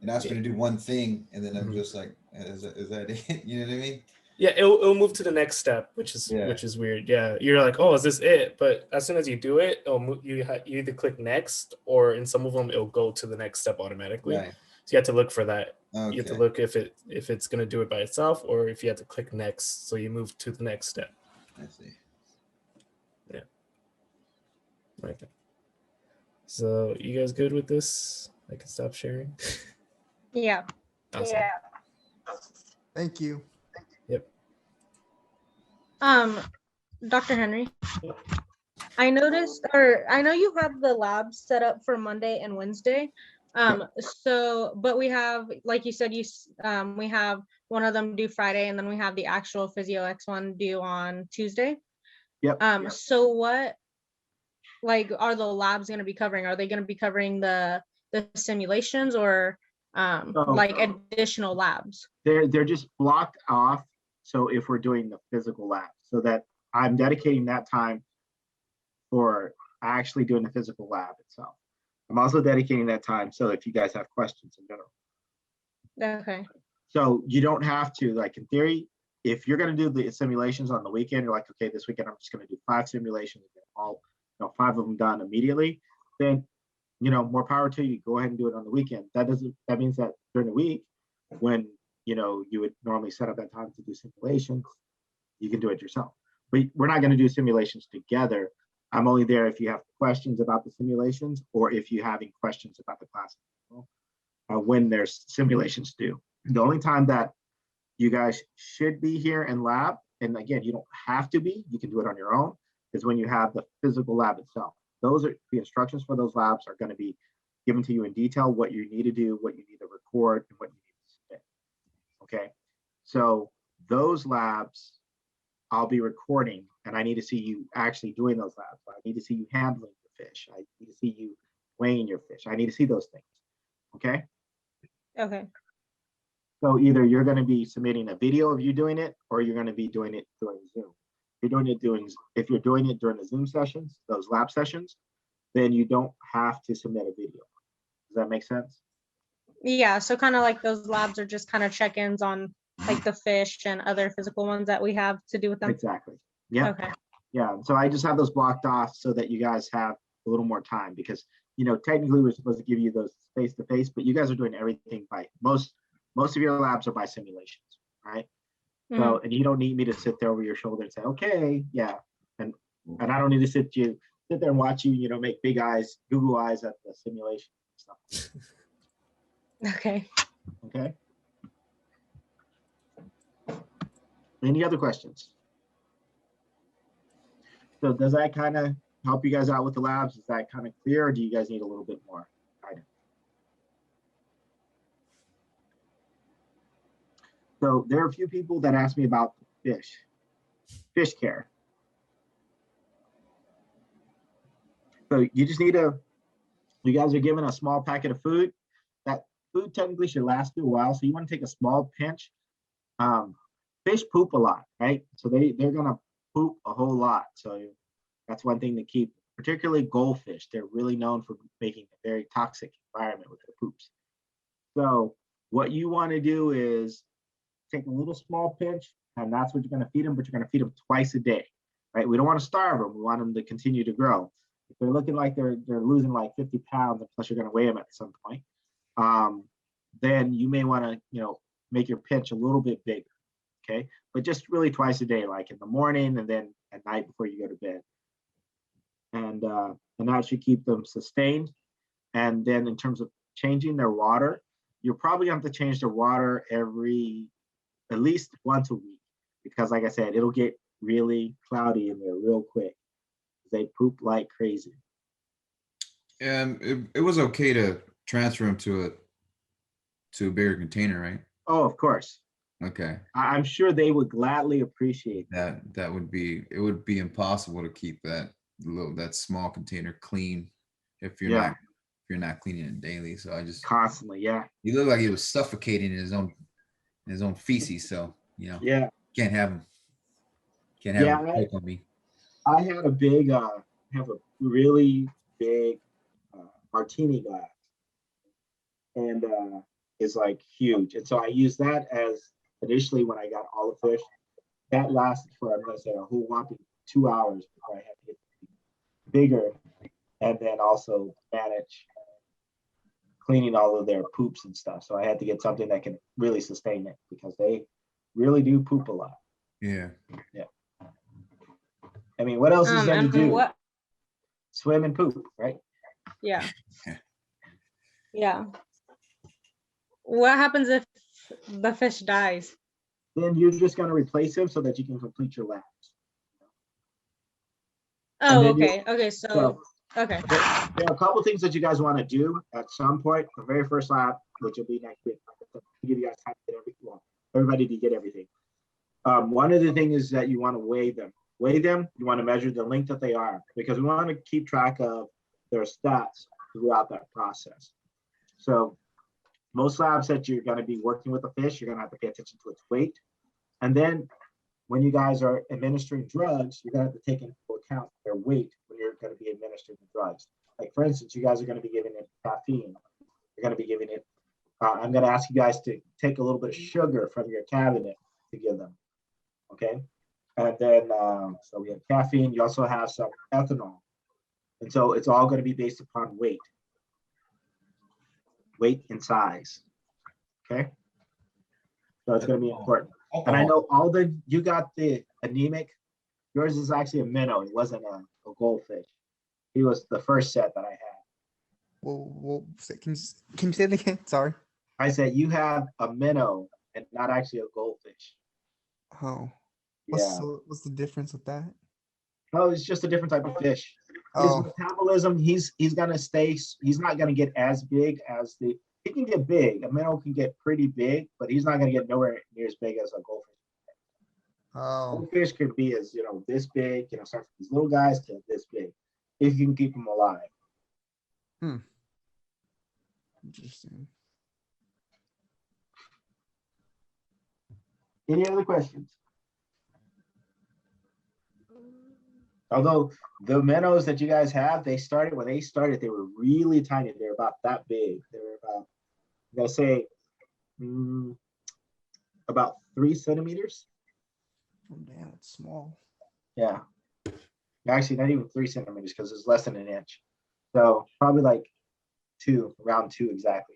B: it asked me to do one thing, and then I'm just like, is that it? You know what I mean?
I: Yeah, it'll move to the next step, which is weird. Yeah, you're like, oh, is this it? But as soon as you do it, it'll move, you either click next, or in some of them, it'll go to the next step automatically.
B: Right.
I: So you have to look for that.
B: Okay.
I: You have to look if it's gonna do it by itself, or if you have to click next, so you move to the next step.
B: I see.
I: Yeah. Okay. So you guys good with this? I can stop sharing.
F: Yeah.
I: Awesome.
D: Thank you.
I: Yep.
F: Dr. Henry, I noticed, or I know you have the labs set up for Monday and Wednesday. So, but we have, like you said, we have one of them due Friday, and then we have the actual Physio X one due on Tuesday.
A: Yep.
F: So what, like, are the labs going to be covering? Are they going to be covering the simulations, or like additional labs?
A: They're just blocked off. So if we're doing the physical lab, so that I'm dedicating that time for actually doing the physical lab itself. I'm also dedicating that time so if you guys have questions in general.
F: Okay.
A: So you don't have to, like, in theory, if you're going to do the simulations on the weekend, you're like, okay, this weekend I'm just going to do 5 simulations, all 5 of them done immediately. Then, more power to you. Go ahead and do it on the weekend. That means that during the week, when you would normally set up that time to do simulations, you can do it yourself. But we're not going to do simulations together. I'm only there if you have questions about the simulations, or if you're having questions about the class when there's simulations due. The only time that you guys should be here in lab, and again, you don't have to be, you can do it on your own, is when you have the physical lab itself. Those are the instructions for those labs are going to be given to you in detail, what you need to do, what you need to record, and what you need to submit. Okay, so those labs I'll be recording, and I need to see you actually doing those labs. I need to see you handling your fish. I need to see you weighing your fish. I need to see those things. Okay.
F: Okay.
A: So either you're going to be submitting a video of you doing it, or you're going to be doing it during Zoom. If you're doing it during the Zoom sessions, those lab sessions, then you don't have to submit a video. Does that make sense?
F: Yeah. So kind of like those labs are just kind of check-ins on like the fish and other physical ones that we have to do with them.
A: Exactly. Yeah.
F: Okay.
A: Yeah. So I just have those blocked off so that you guys have a little more time, because technically we're supposed to give you those face-to-face, but you guys are doing everything by most of your labs are by simulations, right? So, and you don't need me to sit there over your shoulder and say, okay, yeah. And I don't need to sit there and watch you, make big eyes, Google eyes at the simulation stuff.
F: Okay.
A: Okay. Any other questions? So does that kind of help you guys out with the labs? Is that kind of clear, or do you guys need a little bit more guidance? So there are a few people that asked me about fish care. So you just need you guys are given a small packet of food. That food technically should last you a while. So you want to take a small pinch. Fish poop a lot, right? So they're gonna poop a whole lot. So that's one thing to keep, particularly goldfish. They're really known for making a very toxic environment with their poops. So what you want to do is take a little small pinch, and that's what you're going to feed them, but you're going to feed them twice a day, right? We don't want to starve them. We want them to continue to grow. If they're looking like they're losing like 50 pounds, and plus you're going to weigh them at some point, then you may want to, make your pinch a little bit bigger, okay? But just really twice a day, like in the morning and then at night before you go to bed. And that should keep them sustained. And then in terms of changing their water, you're probably going to have to change their water at least once a week, because like I said, it'll get really cloudy in there real quick. They poop like crazy.
B: And it was okay to transfer them to a bigger container, right?
A: Oh, of course.
B: Okay.
A: I'm sure they would gladly appreciate
B: that. It would be impossible to keep that small container clean if you're not cleaning it daily. So I just
A: constantly,
B: he looked like he was suffocating in his own feces. So can't have him. Can't have him take on me.
A: I had have a really big martini glass, and is like huge. And so I used that as initially when I got all the fish. That lasted for, I'm going to say, a whole whopping 2 hours before I had to get bigger, and then also manage cleaning all of their poops and stuff. So I had to get something that can really sustain it, because they really do poop a lot.
B: Yeah.
A: I mean, what else is there to do? Swim and poop, right?
F: Yeah. Yeah. What happens if the fish dies?
A: Then you're just going to replace him so that you can complete your labs.
F: Oh, okay. Okay. Okay.
A: There are a couple things that you guys want to do at some point. The very first lab, which will be next week, to give you guys time to get everybody to get everything. One of the things is that you want to weigh them. You want to measure the length that they are, because we want to keep track of their stats throughout that process. So most labs that you're going to be working with a fish, you're going to have to pay attention to its weight. And then when you guys are administering drugs, you're going to have to take into account their weight when you're going to be administering the drugs. Like, for instance, you guys are going to be giving it caffeine. You're going to be giving it, I'm going to ask you guys to take a little bit of sugar from your cabinet to give them, okay? And then, so we have caffeine. You also have some ethanol. And so it's all going to be based upon weight and size, okay? So it's going to be important. And I know you got the anemic. Yours is actually a minnow. It wasn't a goldfish. He was the first set that I had.
D: Well, can you say it again? Sorry.
A: I said you have a minnow and not actually a goldfish.
D: Oh.
A: Yeah.
D: What's the difference with that?
A: Oh, it's just a different type of fish. His metabolism, he's gonna stay. He's not gonna get as big as he can get big. A minnow can get pretty big, but he's not gonna get nowhere near as big as a goldfish. Goldfish could be as this big. Start from these little guys to this big, if you can keep them alive.
D: Interesting.
A: Any other questions? Although the minnows that you guys have, when they started, they were really tiny. They were about that big. They were about, I'm gonna say, about 3 centimeters.
D: Oh, damn, it's small.
A: Yeah. Actually, not even 3 centimeters, because it's less than an inch. So probably like around 2 exactly.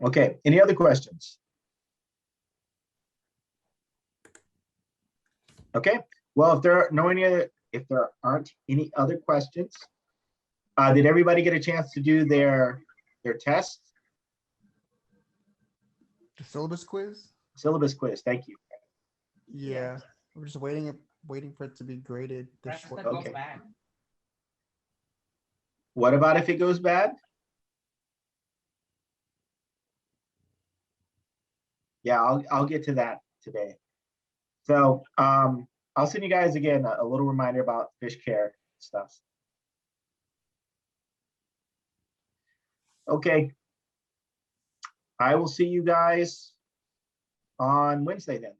A: Okay, any other questions? Okay, well, if there aren't any other questions, did everybody get a chance to do their test?
D: The syllabus quiz?
A: Syllabus quiz, thank you.
D: Yeah, we're just waiting for it to be graded. This short.
A: Okay. What about if it goes bad? Yeah, I'll get to that today. So I'll send you guys again a little reminder about fish care stuff. Okay. I will see you guys on Wednesday then.